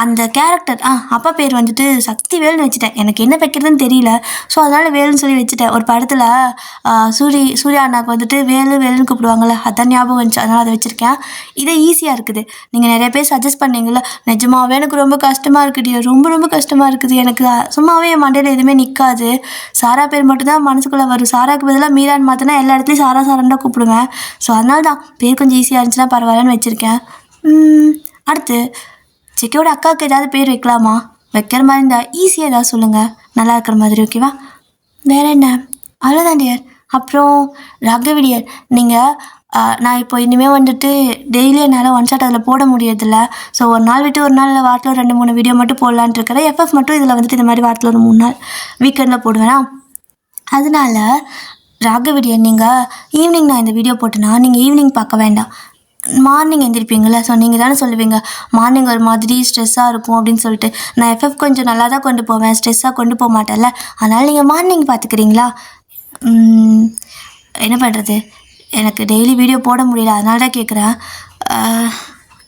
அந்த கேரக்டர் அப்பா பேர் வந்துட்டு சக்திவேல்னு வச்சுட்டேன். எனக்கு என்ன வைக்கிறதுன்னு தெரியல. ஸோ அதனால் வேலுன்னு சொல்லி வச்சுட்டேன். ஒரு படத்தில் சூர்யா அண்ணாவுக்கு வந்துட்டு வேலுன்னு கூப்பிடுவாங்கள்ல, அதான் ஞாபகம் வந்துச்சு. அதனால் அதை வச்சுருக்கேன். இதே ஈஸியாக இருக்குது. நீங்கள் நிறைய பேர் சஜஸ்ட் பண்ணீங்களா, நிஜமாவே எனக்கு ரொம்ப கஷ்டமாக இருக்குது, ரொம்ப கஷ்டமாக இருக்குது. எனக்கு சும்மாவே என் மண்டையில் எதுவுமே நிற்காது. சாரா பேர் மட்டும்தான் மனசுக்குள்ளே வரும். சாராக்கு பதிலாக மீரான்னு மாற்றினா எல்லா இடத்துலையும் சாரான்னு தான் கூப்பிடுவேன். ஸோ அதனால தான் பேர் கொஞ்சம் ஈஸியாக இருந்துச்சுன்னா பரவாயில்லன்னு வச்சுருக்கேன். அடுத்து ஜெக்கியோட அக்காவுக்கு ஏதாவது பேர் வைக்கலாமா? வைக்கிற மாதிரி இருந்தால் ஈஸியாக ஏதாவது சொல்லுங்கள், நல்லா இருக்கிற மாதிரி. ஓகேவா? வேறு என்ன, அவ்வளோதான் டியர். அப்புறம் ராகவி டியர், நீங்கள் நான் இப்போ இனிமேல் வந்துட்டு டெய்லி என்னால் ஒன் ஷாட் அதில் போட முடியறதில்ல. ஸோ ஒரு நாள் விட்டு ஒரு நாள் வாரத்தில் 2-3 வீடியோ மட்டும் போடலான்ட்டு இருக்கிறேன். எஃப்எஃப் மட்டும் இதில் வந்துட்டு இந்த மாதிரி வாரத்தில் ஒரு 3 நாள் வீக்கெண்டில் போடுவேனா. அதனால ராகவி டியர், நீங்கள் ஈவினிங் நான் இந்த வீடியோ போட்டேன்னா நீங்கள் ஈவினிங் பார்க்க வேண்டாம், மார்னிங் எழுந்திருப்பீங்களா. ஸோ நீங்கள் தானே சொல்லுவீங்க மார்னிங் ஒரு மாதிரி ஸ்ட்ரெஸ்ஸாக இருக்கும் அப்படின்னு சொல்லிட்டு. நான் எஃப்எஃப் கொஞ்சம் நல்லா தான் கொண்டு போவேன், ஸ்ட்ரெஸ்ஸாக கொண்டு போக மாட்டேன்ல. அதனால் நீங்கள் மார்னிங் பார்த்துக்கிறீங்களா? என்ன பண்ணுறது, எனக்கு டெய்லி வீடியோ போட முடியல, அதனால தான் கேட்குறேன்.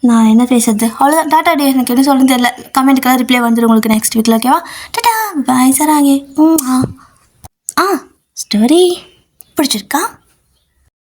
நான் என்ன பேசுறது, அவ்வளோதான். டாட்டா டே. எனக்கு என்ன சொல்லுன்னு தெரியல. கமெண்ட்டுக்கெல்லாம் ரிப்ளை வந்துடும் உங்களுக்கு நெக்ஸ்ட் வீக்கில். ஓகேவா? Tata bye sir. Aake story பிடிச்சிருக்கா?